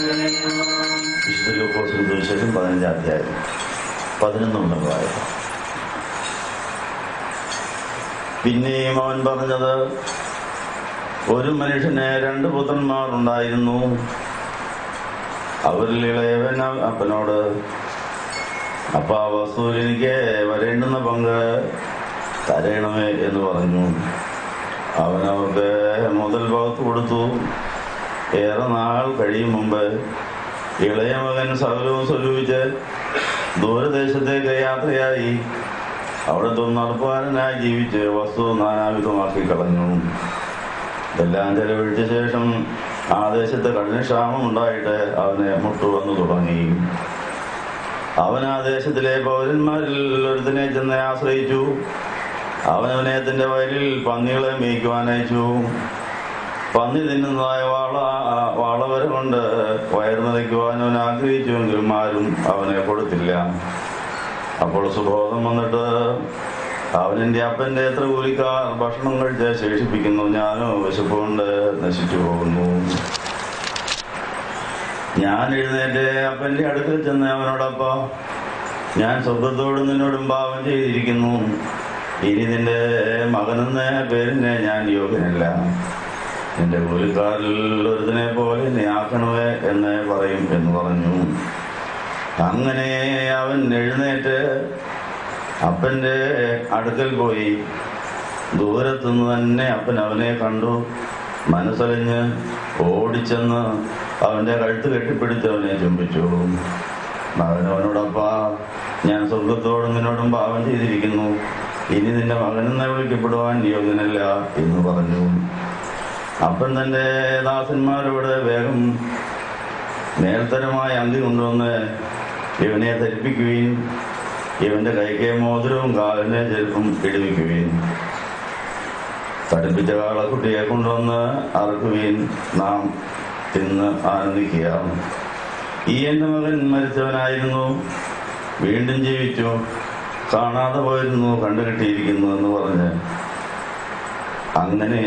വിശുദ്ധ ലൂക്കോസിന് സുവിശേഷം 15-ാം അധ്യായം 11 മുതൽ വായിക്കാം. പിന്നെയും അവൻ പറഞ്ഞത്, ഒരു മനുഷ്യന് 2 പുത്രന്മാർ ഉണ്ടായിരുന്നു. അവരിൽ ഇളയവൻ അപ്പനോട്, അപ്പാ, വസ്തുവിൽ എനിക്ക് വരേണ്ടുന്ന പങ്ക് തരയണമേ എന്ന് പറഞ്ഞു. അവൻ അവർക്ക് മുതൽ ഭാഗത്ത് കൊടുത്തു. ഏറെ നാൾ കഴിയും മുമ്പ് ഇളയ മകൻ സകലവും സ്വരൂപിച്ച് ദൂരദേശത്തേക്ക് യാത്രയായി അവിടെ നടപ്പുകാരനായി ജീവിച്ച് വസ്തു നാനാവിധമാക്കി കളഞ്ഞു. എല്ലാം ചെലവഴിച്ച ശേഷം ആ ദേശത്ത് കഠിനക്ഷാമം ഉണ്ടായിട്ട് അവനെ മുട്ടുവന്നു തുടങ്ങി. അവൻ ആ ദേശത്തിലെ പൗരന്മാരിൽ ഒരുത്തിനെ ചെന്ന് ആശ്രയിച്ചു. അവനവനെ തന്റെ വയലിൽ പന്നികളെ മേയ്ക്കുവാൻ അയച്ചു. പന്നി തിന്നുന്നതായ വാളവര കൊണ്ട് വയറ് നിറയ്ക്കുവാൻ അവൻ ആഗ്രഹിച്ചുവെങ്കിലും ആരും അവനെ കൊടുത്തില്ല. അപ്പോൾ സുബോധം വന്നിട്ട് അവൻ, എൻ്റെ അപ്പൻ്റെ എത്ര കൂലിക്കാർ ഭക്ഷണം കഴിച്ച് ശേഷിപ്പിക്കുന്നു, ഞാനോ വിശപ്പ് കൊണ്ട് നശിച്ചു പോകുന്നു. ഞാൻ എഴുന്നേറ്റ് അപ്പൻ്റെ അടുക്കൽ ചെന്ന് അവനോടപ്പ, ഞാൻ സ്വർഗത്തോടും നിന്നോടും പാപം ചെയ്തിരിക്കുന്നു. ഇനി നിന്റെ മകനെന്ന പേരിനെ ഞാൻ യോഗ്യനല്ല. നിന്റെ കൂലിക്കാരിൽ ഒരുതിനെ പോലെ നീ ആക്കണമേ എന്ന് പറയും എന്ന് പറഞ്ഞു. അങ്ങനെ അവൻ എഴുന്നേറ്റ് അപ്പൻ്റെ അടുക്കൽ പോയി. ദൂരത്തുനിന്ന് തന്നെ അപ്പൻ അവനെ കണ്ടു. മനസ്സലിഞ്ഞ് ഓടിച്ചെന്ന് അവൻ്റെ കഴുത്ത് കെട്ടിപ്പിടിച്ച് അവനെ ചുംബിച്ചു. മകനവനോടപ്പാ, ഞാൻ സ്വർഗത്തോടും നിന്നോടും പാപം ചെയ്തിരിക്കുന്നു. ഇനി നിന്റെ മകനെന്ന് വിളിക്കപ്പെടുവാൻ യോഗ്യനല്ല എന്ന് പറഞ്ഞു. അപ്പൻ തന്റെ ദാസന്മാരോട്, വേഗം മേൽത്തരമായ അങ്കി കൊണ്ടുവന്ന് ഇവനെ ധരിപ്പിക്കുകയും ഇവന്റെ കൈക്ക് മോതിരവും കാലിന് ചെരുപ്പും ഇടുവിക്കുകയും തടിപ്പിച്ച കാളക്കുട്ടിയെ കൊണ്ടുവന്ന് അറക്കുകയും നാം തിന്ന് ആനന്ദിക്കുക. ഈ എൻ്റെ മകൻ മരിച്ചവനായിരുന്നു, വീണ്ടും ജീവിച്ചു, കാണാതെ പോയിരുന്നു, കണ്ടുകിട്ടിയിരിക്കുന്നു എന്ന് പറഞ്ഞ് അങ്ങനെ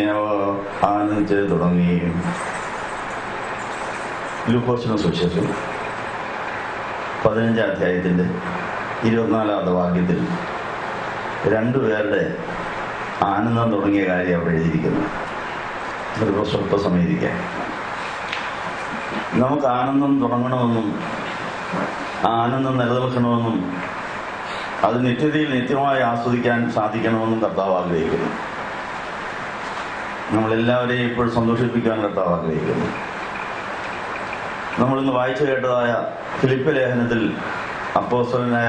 ആനന്ദിച്ച് തുടങ്ങി. ലൂക്കോസിന് സുവിശേഷം 15-ാം അധ്യായത്തിന്റെ 24-ാമത്തെ വാക്യത്തിൽ 2 പേരുടെ ആനന്ദം തുടങ്ങിയ കാര്യം അവിടെ എഴുതിയിരിക്കുന്നു. ഒരു സ്വല്പ സമയം ഇരിക്കാം. നമുക്ക് ആനന്ദം തുടങ്ങണമെന്നും ആനന്ദം നിലനിൽക്കണമെന്നും അത് നിത്യതയിൽ നിത്യമായി ആസ്വദിക്കാൻ സാധിക്കണമെന്നും കർത്താവ് ആഗ്രഹിക്കുന്നു. നമ്മളെല്ലാവരെയും ഇപ്പോഴും സന്തോഷിപ്പിക്കാൻ കർത്താവ് ആഗ്രഹിക്കുന്നു. നമ്മളിന്ന് വായിച്ചു കേട്ടതായ ഫിലിപ്പ് ലേഖനത്തിൽ അപ്പോസ്തലനായ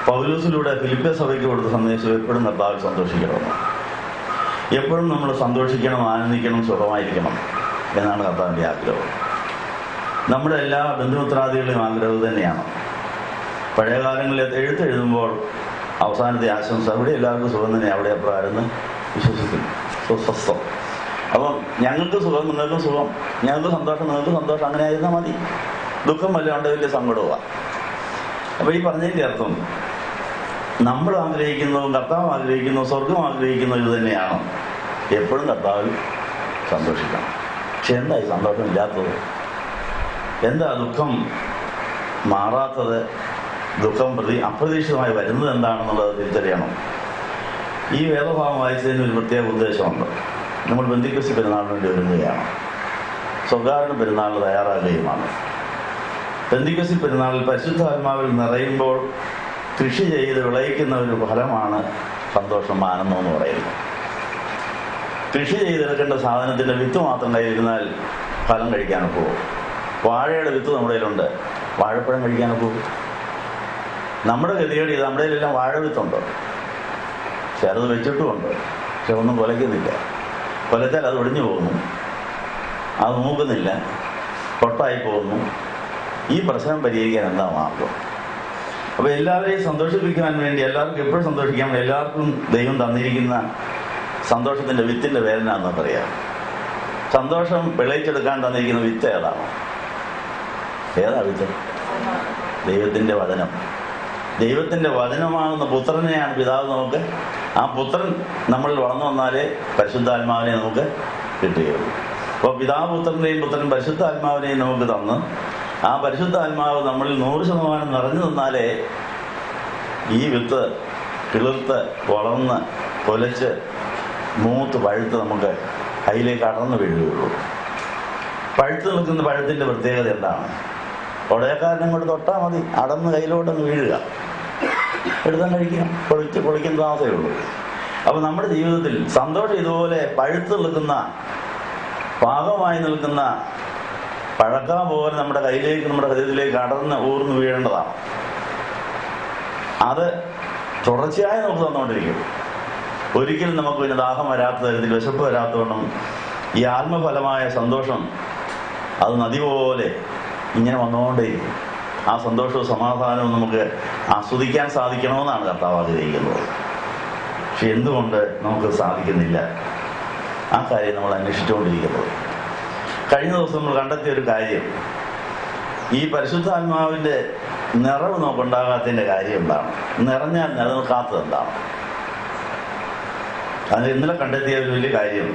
പൗലോസിലൂടെ ഫിലിppe സഭയ്ക്ക് കൊടുത്ത സന്ദേശം എപ്പോഴും കർത്താവിൽ സന്തോഷിക്കണമെന്ന്, എപ്പോഴും നമ്മൾ സന്തോഷിക്കണം, ആനന്ദിക്കണം, സുഖമായിരിക്കണം എന്നാണ് കർത്താവിൻ്റെ ആഗ്രഹം. നമ്മുടെ എല്ലാ ബന്ധുമിത്രാദികളുടെയും ആഗ്രഹം തന്നെയാണ്. പഴയ കാലങ്ങളിൽ എഴുത്തെഴുതുമ്പോൾ അവസാനത്തെ ആശംസ, അവിടെ എല്ലാവർക്കും സുഖം തന്നെ, അവിടെ അപ്രകാരം വിശ്വസിക്കുന്നു, സ്വസ്ഥം. അപ്പം ഞങ്ങൾക്ക് സുഖം, നിങ്ങൾക്കും സുഖം, ഞങ്ങൾക്ക് സന്തോഷം, നിങ്ങൾക്ക് സന്തോഷം, അങ്ങനെ ആയിരുന്നാൽ മതി. ദുഃഖം വല്ലാണ്ട് വലിയ സങ്കടവുമാണ്. അപ്പൊ ഈ പറഞ്ഞതിൻ്റെ അർത്ഥം, നമ്മൾ ആഗ്രഹിക്കുന്നതും കർത്താവ് ആഗ്രഹിക്കുന്നതും സ്വർഗം ആഗ്രഹിക്കുന്നതും ഇത് തന്നെയാണ്. എപ്പോഴും കർത്താവിൽ സന്തോഷിക്കണം. പക്ഷെ എന്തായി സന്തോഷം ഇല്ലാത്തത്? എന്താ ദുഃഖം മാറാത്തത്? ദുഃഖം അപ്രതീക്ഷിതമായി വരുന്നത് എന്താണെന്നുള്ളത് തിരിച്ചറിയണം. ഈ വേദഭാവം വായിച്ചതിന് ഒരു പ്രത്യേക ഉദ്ദേശമുണ്ട്. നമ്മൾ പെന്തിക്കോസ്ത് പെരുന്നാളിന് വേണ്ടി ഒരുങ്ങുകയാണ്. സ്വർഗ്ഗാരോഹണ പെരുന്നാളിന് തയ്യാറാകുകയുമാണ്. പെന്തിക്കോസ്ത് പെരുന്നാളിൽ പരിശുദ്ധാത്മാവിൽ നിറയുമ്പോൾ കൃഷി ചെയ്ത് വിളയിക്കുന്ന ഒരു ഫലമാണ് സന്തോഷം, ആനന്ദം എന്ന് പറയുന്നത്. കൃഷി ചെയ്തെടുക്കേണ്ട സാധനത്തിന്റെ വിത്ത് മാത്രം കയ്യിലിരുന്നാൽ ഫലം കഴിക്കാനൊക്കെ പോകും. വാഴയുടെ വിത്ത് നമ്മുടെ കയ്യിലുണ്ട്, വാഴപ്പഴം കഴിക്കാനൊക്കെ പോകും. നമ്മുടെ ഗതികേട് ഇത്, നമ്മുടെ കയ്യിലെല്ലാം വാഴ വിത്തുണ്ട്, പക്ഷെ അത് വെച്ചിട്ടുമുണ്ട്, പക്ഷെ ഒന്നും കൊലയ്ക്കുന്നില്ല. കൊലത്താൽ അത് ഒടിഞ്ഞു പോകുന്നു, അത് മൂക്കുന്നില്ല, പൊട്ടായി പോകുന്നു. ഈ പ്രശ്നം പരിഹരിക്കാൻ എന്താ മാർഗം? അപ്പൊ എല്ലാവരെയും സന്തോഷിപ്പിക്കാൻ വേണ്ടി, എല്ലാവർക്കും എപ്പോഴും സന്തോഷിക്കാൻ വേണ്ടി എല്ലാവർക്കും ദൈവം തന്നിരിക്കുന്ന സന്തോഷത്തിന്റെ വിത്തിന്റെ പേരെന്നാന്ന് പറയാം. സന്തോഷം വിളയിച്ചെടുക്കാൻ തന്നിരിക്കുന്ന വിത്ത് ഏതാണ്? ഏതാ വിത്ത്? ദൈവത്തിന്റെ വചനം. ദൈവത്തിന്റെ വചനമാകുന്ന പുത്രനെയാണ് പിതാവ് നമുക്ക്. ആ പുത്രൻ നമ്മളിൽ വളർന്നു വന്നാലേ പരിശുദ്ധാത്മാവിനെ നമുക്ക് കിട്ടുകയുള്ളൂ. അപ്പോൾ പിതാപുത്രന്റെയും പുത്രൻ പരിശുദ്ധാത്മാവിനെയും നമുക്ക് തന്ന് ആ പരിശുദ്ധാത്മാവ് നമ്മളിൽ 100% നിറഞ്ഞു നിന്നാലേ ഈ വിത്ത് കിളിർത്ത് വളർന്ന് കൊലച്ച് മൂത്ത് പഴുത്ത് നമുക്ക് കയ്യിലേക്ക് അടർന്നു വീഴുകയുള്ളൂ. പഴുത്ത് നിൽക്കുന്ന പഴത്തിൻ്റെ പ്രത്യേകത എന്താണ്? ഉടയക്കാരനെ കൊണ്ട് തൊട്ടാൽ മതി, അടർന്ന് കയ്യിലോട്ടങ്ങ് വീഴുക, എടുത്താൽ കഴിക്കാം, പൊളിക്കുന്ന താമസമേ ഉള്ളൂ. അപ്പം നമ്മുടെ ജീവിതത്തിൽ സന്തോഷം ഇതുപോലെ പഴുത്ത് നിൽക്കുന്ന, പാകമായി നിൽക്കുന്ന പഴക്ക പോലെ നമ്മുടെ കയ്യിലേക്ക്, നമ്മുടെ ഹൃദയത്തിലേക്ക് അടർന്ന് ഊർന്ന് വീഴേണ്ടതാണ്. അത് തുടർച്ചയായി നമുക്ക് തന്നുകൊണ്ടിരിക്കും. ഒരിക്കലും നമുക്ക് പിന്നെ ദാഹം വരാത്ത തരത്തിൽ, വിശപ്പ് വരാത്തവണ്ണം ഈ ആത്മഫലമായ സന്തോഷം അത് നദി പോലെ ഇങ്ങനെ വന്നുകൊണ്ടേയിരിക്കും. ആ സന്തോഷവും സമാധാനവും നമുക്ക് ആസ്വദിക്കാൻ സാധിക്കണമെന്നാണ് കർത്താവ് ആഗ്രഹിക്കുന്നത്. പക്ഷെ എന്തുകൊണ്ട് നമുക്ക് സാധിക്കുന്നില്ല? ആ കാര്യം നമ്മൾ അന്വേഷിച്ചുകൊണ്ടിരിക്കുന്നത്. കഴിഞ്ഞ ദിവസം നമ്മൾ കണ്ടെത്തിയ ഒരു കാര്യം, ഈ പരിശുദ്ധാത്മാവിൻ്റെ നിറവ് നമുക്കുണ്ടാകാത്തതിൻ്റെ കാര്യം എന്താണ്? നിറഞ്ഞാൽ നിലനിൽക്കാത്തത് എന്താണ്? അത് ഇന്നലെ കണ്ടെത്തിയ ഒരു വലിയ കാര്യം,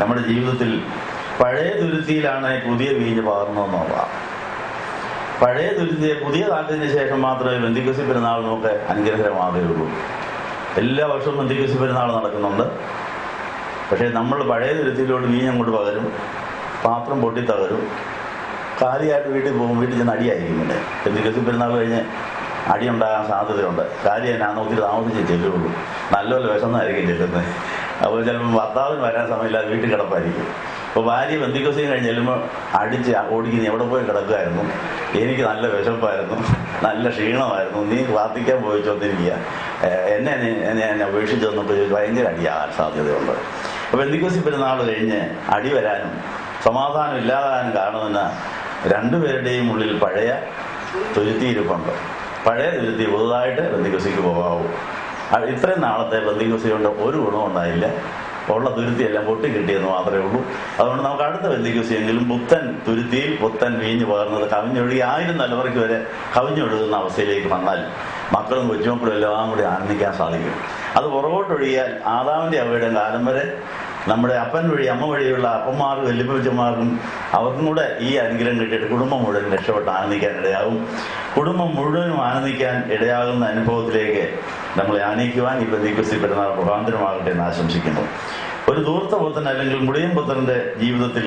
നമ്മുടെ ജീവിതത്തിൽ പഴയ തുരുത്തിയിലാണ് പുതിയ വീഞ്ഞ് പകർന്നതെന്നുള്ളതാണ്. പഴയ തുരുത്തിയെ പുതിയ കാലത്തിന് ശേഷം മാത്രമേ പെന്തിക്കോസ്ത് പെരുന്നാൾ നമുക്ക് അനുഗ്രഹമാകുകയുള്ളൂ. എല്ലാ വർഷവും പെന്തിക്കോസ്ത് പെരുന്നാൾ നടക്കുന്നുണ്ട്. പക്ഷേ നമ്മൾ പഴയ തുരുത്തിയിലോട്ട് വീഞ്ഞങ്ങോട്ട് പകരും, പാത്രം പൊട്ടി തകരും, കാലിയായിട്ട് വീട്ടിൽ പോകും. വീട്ടിൽ ചെന്ന് അടിയായിരിക്കും. പിന്നെ പെന്തിക്കോസ്ത് പെരുന്നാൾ കഴിഞ്ഞ് അടിയുണ്ടാകാൻ സാധ്യതയുണ്ട്. കാര്യം എന്നാന്ന് ഒത്തിരി താമസിച്ച് ചെല്ലുള്ളൂ. നല്ലപോലെ വിശന്നായിരിക്കും ചെല്ലുന്നത്. അപ്പോൾ ചിലപ്പോൾ ഭർത്താവിന് വരാൻ സമയമില്ലാതെ വീട്ടിൽ കിടപ്പായിരിക്കും. അപ്പോൾ ഭാര്യ പെന്തിക്കോസ്ത് കഴിഞ്ഞ് ചെല്ലുമ്പോൾ അടിച്ച് ഓടിക്കുന്ന എവിടെ പോയി കിടക്കുമായിരുന്നു, എനിക്ക് നല്ല വിശപ്പായിരുന്നു, നല്ല ക്ഷീണമായിരുന്നു, നീ പ്രാർത്ഥിക്കാൻ പോയിച്ചോന്നിരിക്കുക, എന്നെ അപേക്ഷിച്ച് വന്നപ്പോൾ ഭയങ്കര അടിയാകാൻ സാധ്യതയുണ്ട്. അപ്പോൾ പെന്തിക്കോസ്ത് പെരുന്നാൾ കഴിഞ്ഞ് അടി വരാനും സമാധാനം ഇല്ലാതാകാനും കാരണമെന്ന് രണ്ടുപേരുടെയും ഉള്ളിൽ പഴയ തുരുത്തിയിരിപ്പുണ്ട്. പഴയ തുരുത്തി പുതുതായിട്ട് പെന്തിക്കോസ്തിക്ക് പോകാവൂ. ഇത്രയും നാളത്തെ പെന്തിക്കോസ്ത് കൊണ്ട് ഒരു ഗുണവും ഉണ്ടായില്ല. ഉള്ള തുരുത്തിയെല്ലാം പൊട്ടി കിട്ടിയെന്ന് മാത്രമേ ഉള്ളൂ. അതുകൊണ്ട് നമുക്ക് അടുത്ത പെന്തിക്കോസ്ത് എങ്കിലും പുത്തൻ തുരുത്തിയിൽ പുത്തൻ വീഞ്ഞ് പകർന്നത് കവിഞ്ഞൊഴുകി 1000 തലമുറയ്ക്ക് വരെ കവിഞ്ഞൊഴുകുന്ന അവസ്ഥയിലേക്ക് വന്നാൽ മക്കളും കൊച്ചുമക്കളും എല്ലാം കൂടി ആനന്ദിക്കാൻ സാധിക്കും. അത് പുറകോട്ടൊഴുകിയാൽ ആദാമിൻ്റെ അവയുടെയും കാലം വരെ നമ്മുടെ അപ്പൻ വഴി അമ്മ വഴിയുള്ള അപ്പന്മാർക്കും വല്യപ്പച്ചന്മാർക്കും അവർക്കും കൂടെ ഈ അനുഗ്രഹം കിട്ടിയിട്ട് കുടുംബം മുഴുവൻ രക്ഷപ്പെട്ട് ആനന്ദിക്കാൻ ഇടയാകും. കുടുംബം മുഴുവനും ആനന്ദിക്കാൻ ഇടയാകുന്ന അനുഭവത്തിലേക്ക് നമ്മളെ ആനയിക്കുവാൻ ഈ പെന്തിക്കോസ്ത് പെരുന്നാൾ മുഖാന്തരമാകട്ടെ എന്ന് ആശംസിക്കുന്നു. ഒരു ധൂർത്ത പുത്രൻ അല്ലെങ്കിൽ മുടിയൻ പുത്രന്റെ ജീവിതത്തിൽ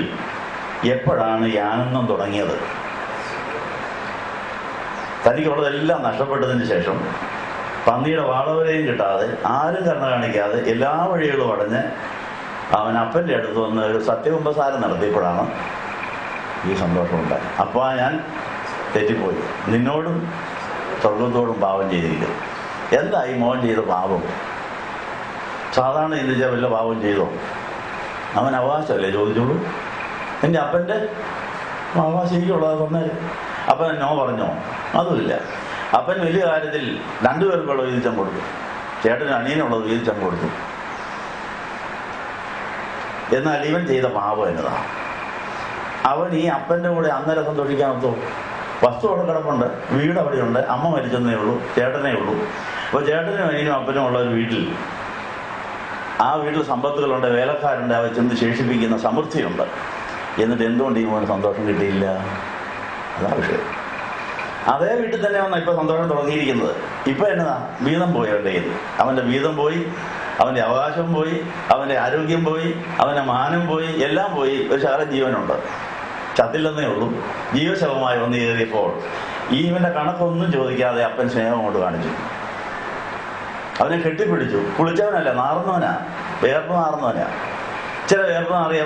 എപ്പോഴാണ് ഈ ആനന്ദം തുടങ്ങിയത്? തനിക്കുള്ളതെല്ലാം നഷ്ടപ്പെട്ടതിന് ശേഷം പന്നിയുടെ വാളവരെയും കിട്ടാതെ, ആരും കരുണ കാണിക്കാതെ, എല്ലാ വഴികളും അടഞ്ഞ് അവൻ അപ്പൻ്റെ അടുത്ത് വന്ന് ഒരു സത്യകുമ്പസാരം നടത്തിയപ്പോഴാണ് ഈ സന്തോഷമുണ്ടായി. അപ്പോൾ ഞാൻ തെറ്റിപ്പോയി, നിന്നോടും സ്വർഗത്തോടും പാപം ചെയ്തിരിക്കുന്നു. എന്തായി മോൻ ചെയ്ത പാപം? സാധാരണ ചിന്തിച്ചാൽ വല്ല പാപം ചെയ്തോ? അവൻ അവകാശമല്ലേ ചോദിച്ചോളൂ. എൻ്റെ അപ്പൻ്റെ അവകാശം എനിക്കുള്ളത് തന്നേര്. അപ്പൻ നോ പറഞ്ഞോ? അതുമില്ല. അപ്പൻ വലിയ കാര്യത്തിൽ 2 പേർക്കുള്ള വീതിച്ചം കൊടുത്തു, ചേട്ടന് അനിയനുള്ളത് വീതിച്ചം കൊടുത്തു. എന്നാൽ ഇവൻ ചെയ്ത പാപം എന്നതാണ്. അവൻ ഈ അപ്പൻ്റെ കൂടെ അന്നേരം സന്തോഷിക്കാനത്തോ? വസ്തു അവിടെ കിടപ്പുണ്ട്, വീട് അവിടെയുണ്ട്, അമ്മ മരിച്ചെന്നേ ഉള്ളൂ, ചേട്ടനേ ഉള്ളൂ. അപ്പോൾ ചേട്ടനും അനിയനും അപ്പനും ഉള്ള ഒരു വീട്ടിൽ, ആ വീട്ടിൽ സമ്പത്തുകളുണ്ട്, വേലക്കാരുണ്ട്, അവ ചെന്ന് ശേഷിപ്പിക്കുന്ന സമൃദ്ധിയുണ്ട്. എന്നിട്ട് എന്തുകൊണ്ട് ഈ മോന് സന്തോഷം കിട്ടിയില്ല? അതാ വിഷയം. അതേ വീട്ടിൽ തന്നെ വന്നാൽ ഇപ്പം സന്തോഷം തുടങ്ങിയിരിക്കുന്നത്. ഇപ്പം എന്നതാ? വീതം പോയി അവൻ്റെ കയ്യിൽ. അവൻ്റെ വീതം പോയി, അവൻ്റെ അവകാശം പോയി, അവൻ്റെ ആരോഗ്യം പോയി, അവൻ്റെ മാനം പോയി, എല്ലാം പോയി. ഒരു ശകലം ജീവനുണ്ട്, ചത്തില്ലെന്നേ ഉള്ളൂ. ജീവശവമായി വന്ന് കയറിയപ്പോൾ ഇവൻ്റെ കണക്കൊന്നും ചോദിക്കാതെ അപ്പൻ സ്നേഹം കൊണ്ട് കാണിച്ചു. അവനെ കെട്ടിപ്പിടിച്ചു. കുളിച്ചവനല്ല, നാറുന്നവനാ, വേർപ്പ് നാറുന്നവനാ. ചില വേർപ്പ് നാറിയ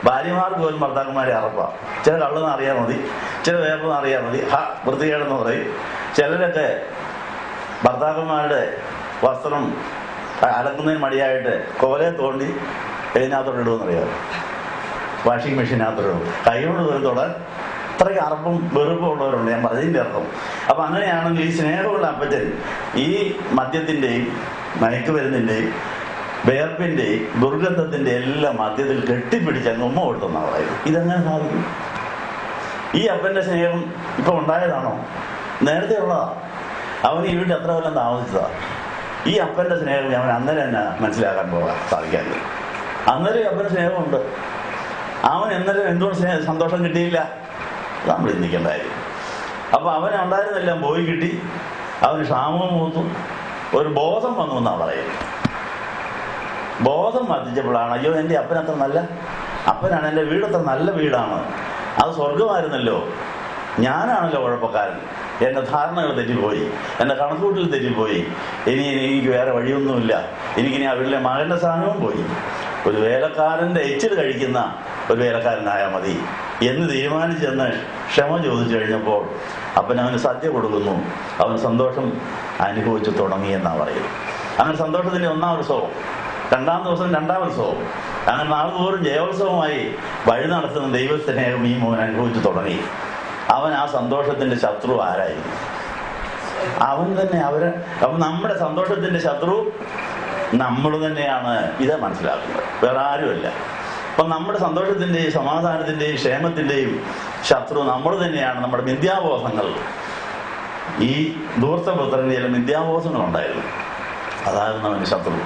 ഭാര്യമാർക്ക് പോലും ഭർത്താക്കന്മാരെ അറപ്പാം. ചില കള്ള് നാറിയാൽ മതി, ചില വേർപ്പ് നാറിയാൽ മതി, വൃത്തികേടെന്ന് പറയും. ചിലരൊക്കെ ഭർത്താക്കന്മാരുടെ വസ്ത്രം അലക്കുന്നതിന് മടിയായിട്ട് കോലയെ തോണ്ടി ഇതിനകത്തോട്ട് ഇടുമെന്നറിയാം, വാഷിംഗ് മെഷീനകത്തോട്ട്. കൈകൊണ്ട് പോലും തൊടാൻ അത്രയ്ക്ക് അറപ്പും വെറുപ്പും ഉള്ളവരുണ്ട്. ഞാൻ പറഞ്ഞതിൻ്റെ അർത്ഥം. അപ്പം അങ്ങനെയാണെങ്കിൽ ഈ സ്നേഹമുള്ള അപ്പച്ചൻ ഈ മദ്യത്തിൻ്റെയും മയക്കുമരുന്നിൻ്റെയും വേർപ്പിൻ്റെയും ദുർഗന്ധത്തിൻ്റെ എല്ലാം മദ്യത്തിൽ കെട്ടിപ്പിടിച്ച് അങ്ങ് ഉമ്മ കൊടുത്തെന്നാണ് പറയുന്നത്. ഇതെങ്ങനെ സാധിക്കും? ഈ അപ്പൻ്റെ സ്നേഹം ഇപ്പം ഉണ്ടായതാണോ? നേരത്തെ ഉള്ളതാ. അവൻ ഈ വീട്ടിൽ എത്ര കൊല്ലം താമസിച്ചതാണ്. ഈ അപ്പൻ്റെ സ്നേഹം അവൻ അന്നേരം തന്നെ മനസ്സിലാക്കാൻ പോകാൻ സാധിക്കാറില്ല. അന്നേരം അപ്പൻ്റെ സ്നേഹമുണ്ട്. അവൻ എന്നാലും എന്തുകൊണ്ട് സന്തോഷം കിട്ടിയില്ല? നമ്മൾ ചിന്തിക്കേണ്ട കാര്യം. അപ്പൊ അവൻ ഉണ്ടായിരുന്നെല്ലാം പോയി കിട്ടി. അവന് ക്ഷാമവും മൂത്തു. ഒരു ബോധം വന്നു എന്നാ പറയുന്നത്. ബോധം വർദ്ധിച്ചപ്പോഴാണ്, അയ്യോ എൻ്റെ അപ്പനത്ര നല്ല അപ്പനാണ്, എൻ്റെ വീടത്ര നല്ല വീടാണ്, അത് സ്വർഗമായിരുന്നല്ലോ, ഞാനാണല്ലോ കുഴപ്പക്കാരൻ, എൻ്റെ ധാരണകൾ തെറ്റിപ്പോയി, എൻ്റെ കണക്കൂട്ടിൽ തെറ്റിപ്പോയി, ഇനി എനിക്ക് വേറെ വഴിയൊന്നുമില്ല, എനിക്കിനി ആ വീട്ടിലെ മകൻ്റെ സ്ഥാനവും പോയി, ഒരു വേലക്കാരൻ്റെ എച്ചിൽ കഴിക്കുന്ന ഒരു വേലക്കാരനായാൽ മതി എന്ന് തീരുമാനിച്ചെന്ന് ക്ഷമ ചോദിച്ചു കഴിഞ്ഞപ്പോൾ അപ്പനവന് സദ്യ കൊടുക്കുന്നു. അവൻ സന്തോഷം അനുഭവിച്ചു തുടങ്ങിയെന്നാണ് പറയുന്നത്. അങ്ങനെ സന്തോഷത്തിൻ്റെ ഒന്നാം ഉത്സവം, രണ്ടാം ദിവസം രണ്ടാം ഉത്സവം, അങ്ങനെ നാളുതോറും ജയോത്സവമായി വഴി നടത്തുന്ന ദൈവസ്നേഹം ഈ മോൻ അനുഭവിച്ചു തുടങ്ങി. അവൻ ആ സന്തോഷത്തിന്റെ ശത്രു ആരായിരുന്നു? അവൻ തന്നെ. അപ്പം നമ്മുടെ സന്തോഷത്തിന്റെ ശത്രു നമ്മൾ തന്നെയാണ്. ഇത് മനസ്സിലാക്കുന്നത്, വേറെ ആരുമല്ല. അപ്പം നമ്മുടെ സന്തോഷത്തിന്റെയും സമാധാനത്തിന്റെയും ക്ഷേമത്തിന്റെയും ശത്രു നമ്മൾ തന്നെയാണ്. നമ്മുടെ മിഥ്യാബോധങ്ങൾ. ഈ ധൂർത്തപുത്രന് ചില മിഥ്യാബോധങ്ങളുണ്ടായിരുന്നു, അതായിരുന്നു അവന്റെ ശത്രു.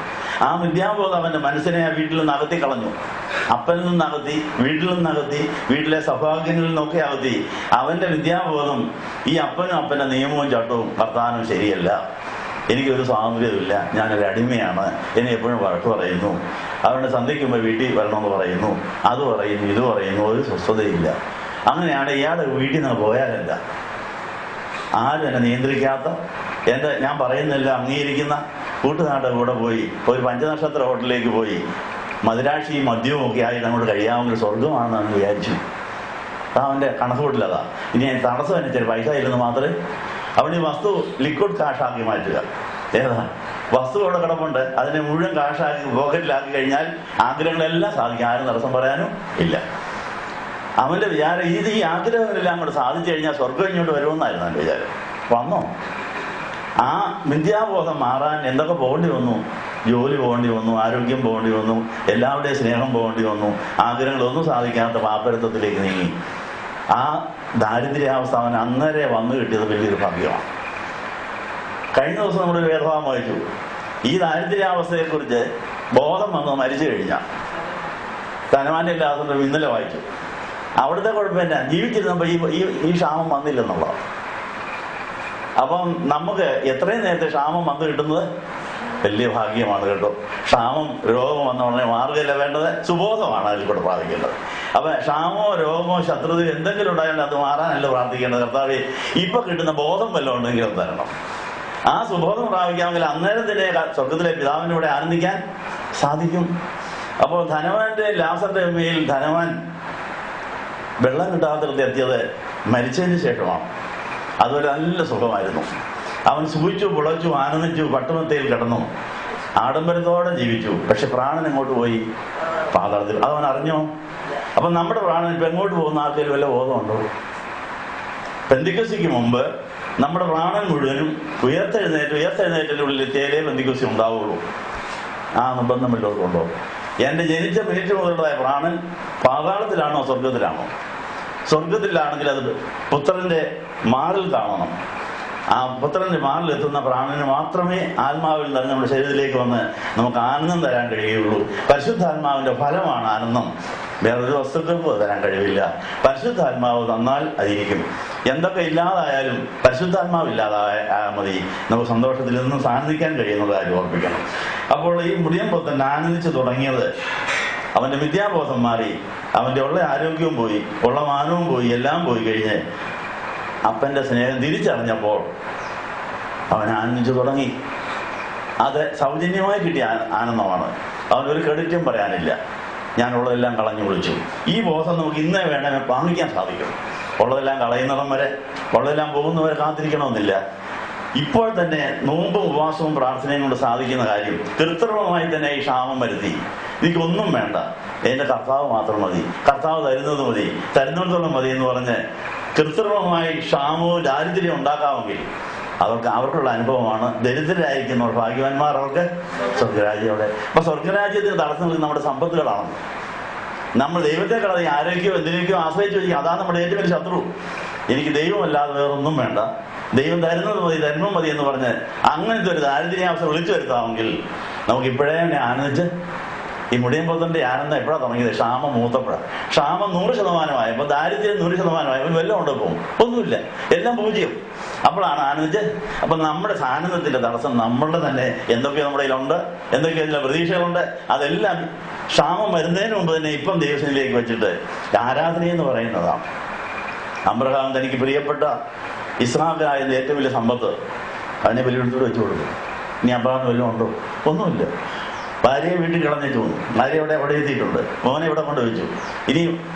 ആ മിഥ്യാബോധം അവന്റെ മനസ്സിനെ ആ വീട്ടിൽ നിന്ന് അകത്തി കളഞ്ഞു. അപ്പനിൽ നിന്നകത്തി, വീട്ടിൽ നിന്നകത്തി, വീട്ടിലെ സൗഭാഗ്യങ്ങളിൽ നിന്നൊക്കെ അകത്തി. അവന്റെ വിദ്യാബോധം ഈ അപ്പന്റെ നിയമവും ചട്ടവും വർത്താനവും ശരിയല്ല, എനിക്കൊരു സ്വാതന്ത്ര്യമില്ല, ഞാനൊരു അടിമയാണ്, എന്നെ എപ്പോഴും വഴക്ക് പറയുന്നു, അവരുടെ സന്ധിക്കുമ്പോൾ വീട്ടിൽ വരണമെന്ന് പറയുന്നു, അത് പറയുന്നു, ഇത് പറയുന്നു, ഒരു സ്വസ്ഥതയില്ല. അങ്ങനെയാണ് ഇയാളുടെ വീട്ടിൽ നിന്ന് പോയാലല്ല, ആരും എന്നെ നിയന്ത്രിക്കാത്ത, ഞാൻ പറയുന്നില്ല അംഗീകരിക്കുന്ന കൂട്ടുനാട്ടെ കൂടെ പോയി ഒരു പഞ്ചനക്ഷത്ര ഹോട്ടലിലേക്ക് പോയി മദിരാശിയും മദ്യവും ഒക്കെ ആയി അങ്ങോട്ട് കഴിയാമെങ്കിൽ സ്വർഗമാണെന്ന് അവൻ വിചാരിച്ചു. അവൻ്റെ കണക്കുകൂട്ടിലതാ. ഇനി തടസ്സം അനുസരിച്ച് പൈസ ഇല്ലെന്ന് മാത്രമേ അവിടെ ഈ വസ്തു ലിക്വിഡ് കാഷാക്കി മാറ്റുക. ഏതാ വസ്തു അവിടെ കിടപ്പുണ്ട്, അതിനെ മുഴുവൻ കാഷാക്കി പോക്കറ്റിലാക്കി കഴിഞ്ഞാൽ ആഗ്രഹങ്ങളെല്ലാം സാധിക്കും, ആരും തടസ്സം പറയാനും ഇല്ല. അവന്റെ വിചാരം ഈ ആഗ്രഹങ്ങളെല്ലാം കൂടെ സാധിച്ചു കഴിഞ്ഞാൽ സ്വർഗം ഇങ്ങോട്ട് വരുമെന്നായിരുന്നു അവൻ്റെ വിചാരം. വന്നോ? ആ മിഥ്യാബോധം മാറാൻ എന്തൊക്കെ പോകേണ്ടി വന്നു? ജോലി പോകേണ്ടി വന്നു, ആരോഗ്യം പോകേണ്ടി വന്നു, എല്ലാവരുടെയും സ്നേഹം പോകേണ്ടി വന്നു, ആഗ്രഹങ്ങളൊന്നും സാധിക്കാത്ത പാപ്പരത്വത്തിലേക്ക് നീങ്ങി. ആ ദാരിദ്ര്യാവസ്ഥ അവൻ അന്നേരെ വന്നു കിട്ടിയത് വലിയൊരു ഭാഗ്യമാണ്. കഴിഞ്ഞ ദിവസം നമ്മളൊരു വേദഭാഗം വായിച്ചു. ഈ ദാരിദ്ര്യാവസ്ഥയെക്കുറിച്ച് ബോധം വന്ന് മരിച്ചു കഴിഞ്ഞാൽ ധനവാന്റെ ഇല്ലാത്ത ഇന്നലെ വായിച്ചു. അവിടുത്തെ കുഴപ്പമില്ല, ജീവിച്ചിരുന്നപ്പോൾ ഈ ക്ഷാമം വന്നില്ലെന്നുള്ളതാണ്. അപ്പം നമുക്ക് എത്രയും നേരത്തെ ക്ഷാമം വന്നു കിട്ടുന്നത് വലിയ ഭാഗ്യമാണ് കേട്ടോ. ക്ഷാമം രോഗം വന്ന ഉടനെ മാറുകയല്ല വേണ്ടത്, സുബോധമാണ് അതിൽ കൂടെ പ്രാർത്ഥിക്കേണ്ടത്. അപ്പൊ ക്ഷാമോ രോഗമോ ശത്രുതയോ എന്തെങ്കിലും ഉണ്ടായാലും അത് മാറാനല്ല പ്രാർത്ഥിക്കേണ്ടത്. കർത്താവേ ഇപ്പൊ കിട്ടുന്ന ബോധം വല്ലതും ഉണ്ടെങ്കിലും തരണം. ആ സുബോധം പ്രാപിക്കാമെങ്കിൽ അന്നേരം തന്നെ സ്വർഗത്തിലെ പിതാവിന്റെ കൂടെ ആനന്ദിക്കാൻ സാധിക്കും. അപ്പോൾ ധനവാന്റെ ലാസറിന്റെ അമ്മയിൽ ധനവാൻ വെള്ളം കിട്ടാത്തിടത്ത് എത്തിയത് മരിച്ചതിന് ശേഷമാണ്. അതുപോലെ നല്ല സുഖമായിരുന്നു. അവൻ സുഖിച്ചു, പുളച്ചു, ആനന്ദിച്ചു, പട്ടുമത്തയിൽ കിടന്നു, ആഡംബരത്തോടെ ജീവിച്ചു. പക്ഷെ പ്രാണൻ എങ്ങോട്ട് പോയി? പാതാളത്തിൽ. അതവൻ അറിഞ്ഞോ? അപ്പം നമ്മുടെ പ്രാണൻ ഇപ്പം എങ്ങോട്ട് പോകുന്ന ആർക്കെങ്കിലും വല്ല ബോധമുണ്ടോ? പെന്തിക്കോസ്തിക്ക് മുമ്പ് നമ്മുടെ പ്രാണൻ മുഴുവനും ഉയർത്തെഴുന്നേറ്റിനുള്ളിൽ എത്തിയാലേ പെന്തിക്കോസ്തി ഉണ്ടാവുള്ളൂ. ആ നിർബന്ധം വല്ലവർക്കുണ്ടോ? എൻ്റെ ജനിച്ച മിനിറ്റ് മുതലുള്ളതായ പ്രാണൻ പാതാളത്തിലാണോ സ്വർഗത്തിലാണോ? സ്വർഗത്തിലാണെങ്കിൽ അത് പുത്രന്റെ മാറിൽ കാണണം. ആ പുത്രന്റെ മാറിൽ എത്തുന്ന പ്രാണന് മാത്രമേ ആത്മാവിൽ നിന്ന് നമ്മുടെ ശരീരത്തിലേക്ക് വന്ന് നമുക്ക് ആനന്ദം തരാൻ കഴിയുള്ളൂ. പരിശുദ്ധാത്മാവിന്റെ ഫലമാണ് ആനന്ദം. വേറൊരു വസ്തുക്കൾക്കും അത് തരാൻ കഴിവില്ല. പരിശുദ്ധാത്മാവ് തന്നാൽ അതിരിക്കും. എന്തൊക്കെ ഇല്ലാതായാലും പരിശുദ്ധാത്മാവ് ഇല്ലാതായാൽ മതി നമുക്ക് സന്തോഷത്തിൽ നിന്നും സാധിക്കാൻ കഴിയുന്ന കാര്യം ഓർപ്പിക്കണം. അപ്പോൾ ഈ മുടിയൻ പുത്രൻ ആനന്ദിച്ചു തുടങ്ങിയത് അവന്റെ വിദ്യാബോധം മാറി, അവന്റെ ഉള്ള ആരോഗ്യവും പോയി, ഉള്ള മാനവും പോയി, എല്ലാം പോയി കഴിഞ്ഞ് അപ്പന്റെ സ്നേഹം തിരിച്ചറിഞ്ഞപ്പോൾ അവൻ ആനന്ദിച്ചു തുടങ്ങി. അത് സൗജന്യമായി കിട്ടിയ ആനന്ദമാണ്. അവനൊരു ക്രെഡിറ്റും പറയാനില്ല. ഞാനുള്ളതെല്ലാം കളഞ്ഞു വിളിച്ചു. ഈ ബോധം നമുക്ക് ഇന്നേ വേണമെങ്കിൽ വാങ്ങിക്കാൻ സാധിക്കും. ഉള്ളതെല്ലാം കളയുന്നിടം വരെ, ഉള്ളതെല്ലാം പോകുന്നവരെ കാത്തിരിക്കണമെന്നില്ല. ഇപ്പോൾ തന്നെ നോമ്പും ഉപവാസവും പ്രാർത്ഥനയും കൊണ്ട് സാധിക്കുന്ന കാര്യം കൃത്രിമമായി തന്നെ ഈ ക്ഷാമം വരുത്തി. എനിക്കൊന്നും വേണ്ട, എൻ്റെ കർത്താവ് മാത്രം മതി, കർത്താവ് തരുന്നത് മതി, തരുന്നിടത്തോളം മതി എന്ന് പറഞ്ഞ് കൃത്രിമമായി ക്ഷാമവും ദാരിദ്ര്യം ഉണ്ടാക്കാമെങ്കിൽ അവർക്കുള്ള അനുഭവമാണ്. ദരിദ്രരായിരിക്കുന്നവർ ഭാഗ്യവാന്മാർ, അവർക്ക് സ്വർഗരാജ്യം അവിടെ. അപ്പൊ സ്വർഗരാജ്യത്തിന് തടസ്സം നിൽക്കുന്ന നമ്മുടെ സമ്പത്തുകളാണ്. നമ്മൾ ദൈവത്തെ കളഞ്ഞ് ആരോഗ്യമോ എന്തിനേക്കോ ആശ്രയിച്ചു വയ്ക്കും. അതാണ് നമ്മുടെ ഏറ്റവും വലിയ ശത്രു. എനിക്ക് ദൈവമല്ലാതെ വേറൊന്നും വേണ്ട, ദൈവം തരുന്നത് മതി, ധർമ്മം മതി എന്ന് പറഞ്ഞ് അങ്ങനത്തെ ഒരു ദാരിദ്ര്യാവസ്ഥ വിളിച്ചു വരുത്താമെങ്കിൽ നമുക്ക് ഇപ്പോഴേ തന്നെ ആനന്ദിച്ച് ഈ മുടിയമ്പത്തിന്റെ ആനന്ദം എപ്പോഴാണ് തുടങ്ങിയത്? ക്ഷാമം മൂത്തപ്പോഴാണ്. ക്ഷാമം 100%, ദാരിദ്ര്യം 100%, വല്ലതും ഉണ്ടോ? പോകും, ഒന്നുമില്ല, എല്ലാം പൂജ്യം. അപ്പോഴാണ് ആനന്ദിച്ച്. അപ്പൊ നമ്മുടെ ആനന്ദത്തിന്റെ തടസ്സം നമ്മളുടെ തന്നെ എന്തൊക്കെ നമ്മുടെ കയ്യിലുണ്ട്, എന്തൊക്കെ അതിലെ പ്രതീക്ഷകളുണ്ട്, അതെല്ലാം ക്ഷാമം വരുന്നതിന് മുമ്പ് തന്നെ ഇപ്പം ദൈവത്തിലേക്ക് വെച്ചിട്ട് ആരാധനയെന്ന് പറയുന്നതാണ്. അബ്രഹാം തനിക്ക് പ്രിയപ്പെട്ട ഇസ്ഹാഖായിരുന്ന ഏറ്റവും വലിയ സമ്പത്ത് അതിനെ ബലിയെടുത്തോട് വെച്ചു കൊടുക്കും. ഇനി അബ്രഹാം വല്ലതും ഉണ്ടോ? ഒന്നുമില്ല. ഭാര്യയെ വീട്ടിൽ കളഞ്ഞിട്ട് വന്നു. ഭാര്യ അവിടെ എത്തിയിട്ടുണ്ട്. മോനെ ഇവിടെ കൊണ്ട് വെച്ചു. ഇനി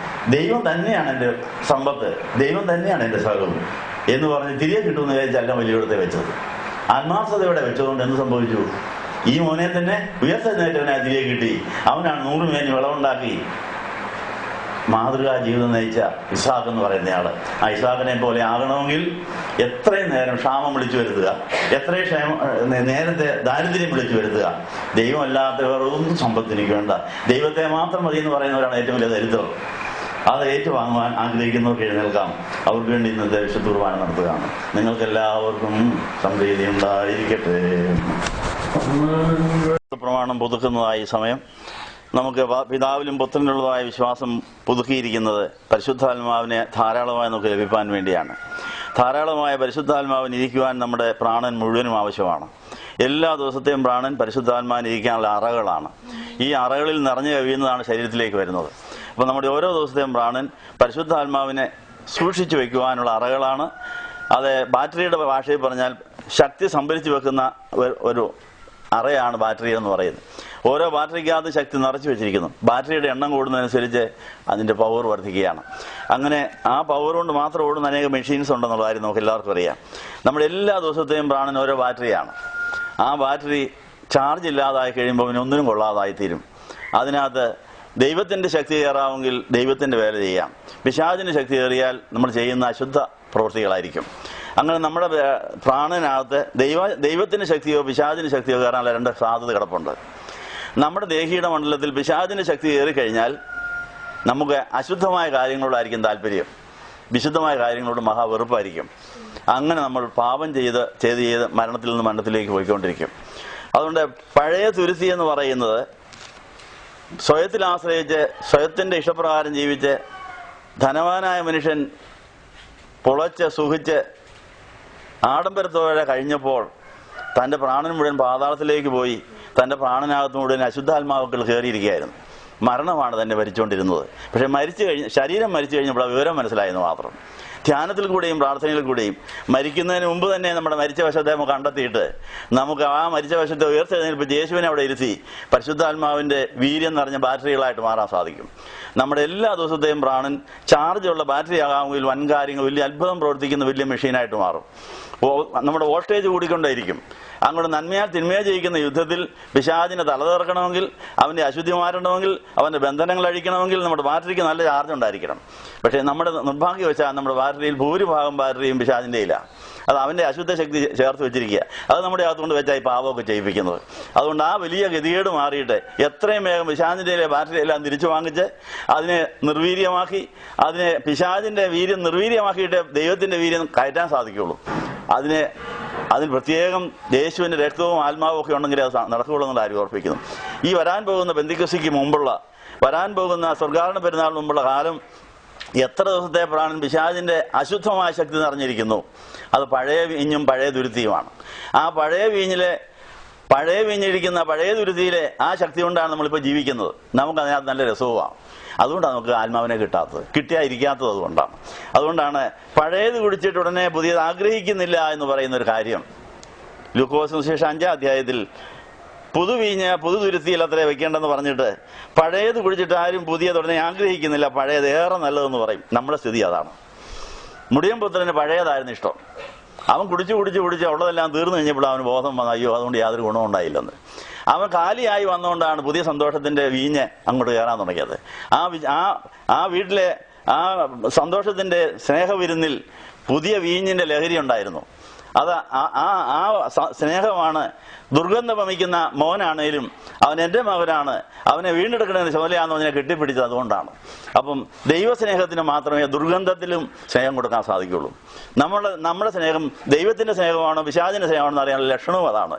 ദൈവം തന്നെയാണ് എൻ്റെ സമ്പത്ത്, ദൈവം തന്നെയാണ് എൻ്റെ സകലം എന്ന് പറഞ്ഞ് തിരികെ കിട്ടുമെന്ന് വിചാരിച്ചല്ല ബലിയെടുത്തെ വെച്ചത്. ആത്മാർത്ഥതയോടെ വെച്ചതുകൊണ്ട് എന്ത് സംഭവിച്ചു? ഈ മോനെ തന്നെ ഉയർത്തെഴുന്നേറ്റവനെ തിരികെ കിട്ടി. അവനാണ് 100 മേനി വിളവുണ്ടാക്കി മാതൃകാ ജീവിതം നയിച്ച ഇസ്ഹാഖ് എന്ന് പറയുന്നയാള്. ആ ഇസ്ഹാഖിനെ പോലെ ആകണമെങ്കിൽ എത്രയും നേരം ക്ഷാമം വിളിച്ചു വരുത്തുക, എത്രയും നേരത്തെ ദാരിദ്ര്യം വിളിച്ചു വരുത്തുക. ദൈവമല്ലാത്ത വേറൊന്നും സമ്പത്ത് എനിക്ക് വേണ്ട, ദൈവത്തെ മാത്രം മതി എന്ന് പറയുന്നവരാണ് ഏറ്റവും വലിയ ദരിദ്രം. അത് ഏറ്റുവാങ്ങുവാൻ ആഗ്രഹിക്കുന്നവർക്ക് എഴുന്നേൽക്കാം. അവർക്ക് വേണ്ടി ഇന്നത്തെ വിശുദ്ധ കുർബാന നടത്തുകയാണ്. നിങ്ങൾക്ക് എല്ലാവർക്കും സമൃദ്ധി ഉണ്ടായിരിക്കട്ടെ. പ്രമാണം പുതുക്കുന്നതായി സമയം നമുക്ക് പിതാവിലും പുത്രനുള്ളതായ വിശ്വാസം പുതുക്കിയിരിക്കുന്നത് പരിശുദ്ധാത്മാവിനെ ധാരാളമായി നമുക്ക് ലഭിക്കാൻ വേണ്ടിയാണ്. ധാരാളമായ പരിശുദ്ധാത്മാവിന് ഇരിക്കുവാൻ നമ്മുടെ പ്രാണൻ മുഴുവനും ആവശ്യമാണ്. എല്ലാ ദിവസത്തെയും പ്രാണൻ പരിശുദ്ധാത്മാവിന് ഇരിക്കാനുള്ള അറകളാണ്. ഈ അറകളിൽ നിറഞ്ഞു കവിയുന്നതാണ് ശരീരത്തിലേക്ക് വരുന്നത്. അപ്പോൾ നമ്മുടെ ഓരോ ദിവസത്തെയും പ്രാണൻ പരിശുദ്ധാത്മാവിനെ സൂക്ഷിച്ചു വയ്ക്കുവാനുള്ള അറകളാണ്. അത് ബാറ്ററിയുടെ ഭാഷയിൽ പറഞ്ഞാൽ ശക്തി സംഭരിച്ചു വെക്കുന്ന ഒരു അറയാണ് ബാറ്ററി എന്ന് പറയുന്നത്. ഓരോ ബാറ്ററിക്കകത്ത് ശക്തി നിറച്ചു വെച്ചിരിക്കുന്നു. ബാറ്ററിയുടെ എണ്ണം കൂടുന്നതനുസരിച്ച് അതിൻ്റെ പവർ വർദ്ധിക്കുകയാണ്. അങ്ങനെ ആ പവർ കൊണ്ട് മാത്രം ഓടുന്ന അനേക മെഷീൻസ് ഉണ്ടെന്നുള്ള കാര്യം നമുക്ക് എല്ലാവർക്കും അറിയാം. നമ്മുടെ എല്ലാ ദിവസത്തെയും പ്രാണൻ ഓരോ ബാറ്ററിയാണ്. ആ ബാറ്ററി ചാർജ് ഇല്ലാതായി കഴിയുമ്പോൾ പിന്നെ ഒന്നിനും കൊള്ളാതായിത്തീരും. അതിനകത്ത് ദൈവത്തിൻ്റെ ശക്തി കയറാമെങ്കിൽ ദൈവത്തിൻ്റെ വേല ചെയ്യാം. പിശാചിൻ്റെ ശക്തി കയറിയാൽ നമ്മൾ ചെയ്യുന്ന അശുദ്ധ പ്രവൃത്തികളായിരിക്കും. അങ്ങനെ നമ്മുടെ പ്രാണനകത്ത് ദൈവത്തിൻ്റെ ശക്തിയോ പിശാചിൻ്റെ ശക്തിയോ കയറാനുള്ള 2 സാധ്യത കിടപ്പുണ്ട്. നമ്മുടെ ദേഹിയുടെ മണ്ഡലത്തിൽ പിശാചിൻ്റെ ശക്തി കയറിക്കഴിഞ്ഞാൽ നമുക്ക് അശുദ്ധമായ കാര്യങ്ങളോടായിരിക്കും താല്പര്യം, വിശുദ്ധമായ കാര്യങ്ങളോട് മഹാവെറുപ്പായിരിക്കും. അങ്ങനെ നമ്മൾ പാപം ചെയ്ത് മരണത്തിൽ നിന്ന് മരണത്തിലേക്ക് പോയിക്കൊണ്ടിരിക്കും. അതുകൊണ്ട് പഴയ തുരുത്തി എന്ന് പറയുന്നത് സ്വയത്തിൽ ആശ്രയിച്ച് സ്വയത്തിൻ്റെ ഇഷ്ടപ്രകാരം ജീവിച്ച് ധനവാനായ മനുഷ്യൻ പൊളച്ച് സുഖിച്ച് ആഡംബരത്തോടെ കഴിഞ്ഞപ്പോൾ തൻ്റെ പ്രാണൻ മുഴുവൻ പാതാളത്തിലേക്ക് പോയി. തൻ്റെ പ്രാണനകത്ത് മുഴുവൻ അശുദ്ധാത്മാവുകൾ കയറിയിരിക്കുകയായിരുന്നു. മരണമാണ് തന്നെ ഭരിച്ചുകൊണ്ടിരുന്നത്. പക്ഷെ ശരീരം മരിച്ചു കഴിഞ്ഞപ്പോൾ ആ വിവരം മനസ്സിലായെന്ന് മാത്രം. ധ്യാനത്തിൽ കൂടെയും പ്രാർത്ഥനയിൽ കൂടെയും മരിക്കുന്നതിന് മുമ്പ് തന്നെ നമ്മുടെ മരിച്ച വശത്തെ നമുക്ക് കണ്ടെത്തിയിട്ട് നമുക്ക് ആ മരിച്ച വശത്തെ ഉയർത്തെഴുന്നേൽപ്പിച്ച് യേശുവിനെ അവിടെ ഇരുത്തി പരിശുദ്ധാത്മാവിൻ്റെ വീര്യം നിറഞ്ഞ ബാറ്ററികളായിട്ട് മാറാൻ സാധിക്കും. നമ്മുടെ എല്ലാ ദിവസത്തെയും പ്രാണൻ ചാർജുള്ള ബാറ്ററി ആകാമെങ്കിൽ വൻ കാര്യങ്ങൾ, വലിയ അത്ഭുതം പ്രവർത്തിക്കുന്ന വലിയ മെഷീനായിട്ട് മാറും. നമ്മുടെ വോൾട്ടേജ് കൂടിക്കൊണ്ടേയിരിക്കും. അങ്ങോട്ട് നന്മയാൽ തിന്മയെ ജയിക്കുന്ന യുദ്ധത്തിൽ പിശാചിനെ തലതേർക്കണമെങ്കിൽ, അവൻ്റെ അശുദ്ധി മാറണമെങ്കിൽ, അവൻ്റെ ബന്ധനങ്ങൾ അഴിക്കണമെങ്കിൽ നമ്മുടെ ബാറ്ററിക്ക് നല്ല ചാർജ് ഉണ്ടായിരിക്കണം. പക്ഷേ നമ്മുടെ നിർഭാഗ്യവശാൽ നമ്മുടെ ബാറ്ററിയിൽ ഭൂരിഭാഗം ബാറ്ററിയും പിശാചിൻ്റെ ഇല്ല. അത് അവൻ്റെ അശുദ്ധ ശക്തി ചേർത്ത് വെച്ചിരിക്കുക. അത് നമ്മുടെ അകത്തുകൊണ്ട് വെച്ചാൽ ഈ പാപമൊക്കെ ചെയ്യിപ്പിക്കുന്നത്. അതുകൊണ്ട് ആ വലിയ ഗതികേട് മാറിയിട്ട് എത്രയും വേഗം പിശാചിൻ്റെ ബാറ്ററി എല്ലാം തിരിച്ചു വാങ്ങിച്ച് അതിനെ നിർവീര്യമാക്കി, അതിനെ പിശാചിൻ്റെ വീര്യം നിർവീര്യമാക്കിയിട്ട് ദൈവത്തിൻ്റെ വീര്യം കയറ്റാൻ സാധിക്കുകയുള്ളൂ. അതിന് പ്രത്യേകം യേശുവിൻ്റെ രക്തവും ആത്മാവും ഒക്കെ ഉണ്ടെങ്കിൽ അത് നടക്കുകയുള്ളൂ എന്നുള്ള ആരും ഓർപ്പിക്കുന്നു. ഈ വരാൻ പോകുന്ന പെന്തിക്കോസ്തിക്ക് മുമ്പുള്ള, വരാൻ പോകുന്ന സ്വർഗ്ഗാരോഹണ പെരുന്നാളിന് മുമ്പുള്ള കാലം എത്ര ദിവസത്തെ പ്രാണൻ പിശാചിൻ്റെ അശുദ്ധമായ ശക്തി നിറഞ്ഞിരിക്കുന്നു. അത് പഴയ വീഞ്ഞും പഴയ തുരുത്തിയുമാണ്. ആ പഴയ വീഞ്ഞിരിക്കുന്ന പഴയ തുരുത്തിയിലെ ആ ശക്തി കൊണ്ടാണ് നമ്മളിപ്പോൾ ജീവിക്കുന്നത്. നമുക്ക് അതിനകത്ത് നല്ല രസവുമാണ്. അതുകൊണ്ടാണ് നമുക്ക് ആത്മാവിനെ കിട്ടിയായിരിക്കാത്തത്. അതുകൊണ്ടാണ് പഴയത് കുടിച്ചിട്ട് ഉടനെ പുതിയത് ആഗ്രഹിക്കുന്നില്ല എന്ന് പറയുന്നൊരു കാര്യം. ലൂക്കോസ് സുവിശേഷം 5-ാം അധ്യായത്തിൽ പുതുവീഞ്ഞ് പുതുതുരുത്തിയിൽ അത്രേ വെക്കേണ്ടെന്ന് പറഞ്ഞിട്ട് പഴയത് കുടിച്ചിട്ട് ആരും പുതിയത് ഉടനെ ആഗ്രഹിക്കുന്നില്ല, പഴയത് ഏറെ നല്ലതെന്ന് പറയും. നമ്മുടെ സ്ഥിതി അതാണ്. മുടിയൻപുത്രന് പഴയതായിരുന്നു ഇഷ്ടം. അവൻ കുടിച്ച് ഉള്ളതെല്ലാം തീർന്നു കഴിഞ്ഞപ്പോൾ അവന് ബോധം വന്നു, അയ്യോ അതുകൊണ്ട് യാതൊരു ഗുണവും ഉണ്ടായില്ലെന്ന്. അവൻ കാലിയായി വന്നുകൊണ്ടാണ് പുതിയ സന്തോഷത്തിന്റെ വീഞ്ഞ് അങ്ങോട്ട് കയറാൻ തുടങ്ങിയത്. ആ വീട്ടിലെ ആ സന്തോഷത്തിന്റെ സ്നേഹവിരുന്നിൽ പുതിയ വീഞ്ഞിന്റെ ലഹരി ഉണ്ടായിരുന്നു. അത് ആ സ്നേഹമാണ്. ദുർഗന്ധം വമിക്കുന്ന മോനാണേലും അവൻ എൻ്റെ മകനാണ്, അവനെ വീണ്ടെടുക്കണമെന്ന് ചുമലയാണെന്ന് അതിനെ കെട്ടിപ്പിടിച്ചത് അതുകൊണ്ടാണ്. അപ്പം ദൈവസ്നേഹത്തിന് മാത്രമേ ദുർഗന്ധത്തിലും സ്നേഹം കൊടുക്കാൻ സാധിക്കുള്ളൂ. നമ്മുടെ സ്നേഹം ദൈവത്തിൻ്റെ സ്നേഹമാണോ പിശാചിൻ്റെ സ്നേഹമാണോ എന്ന് അറിയാനുള്ള ലക്ഷണവും അതാണ്.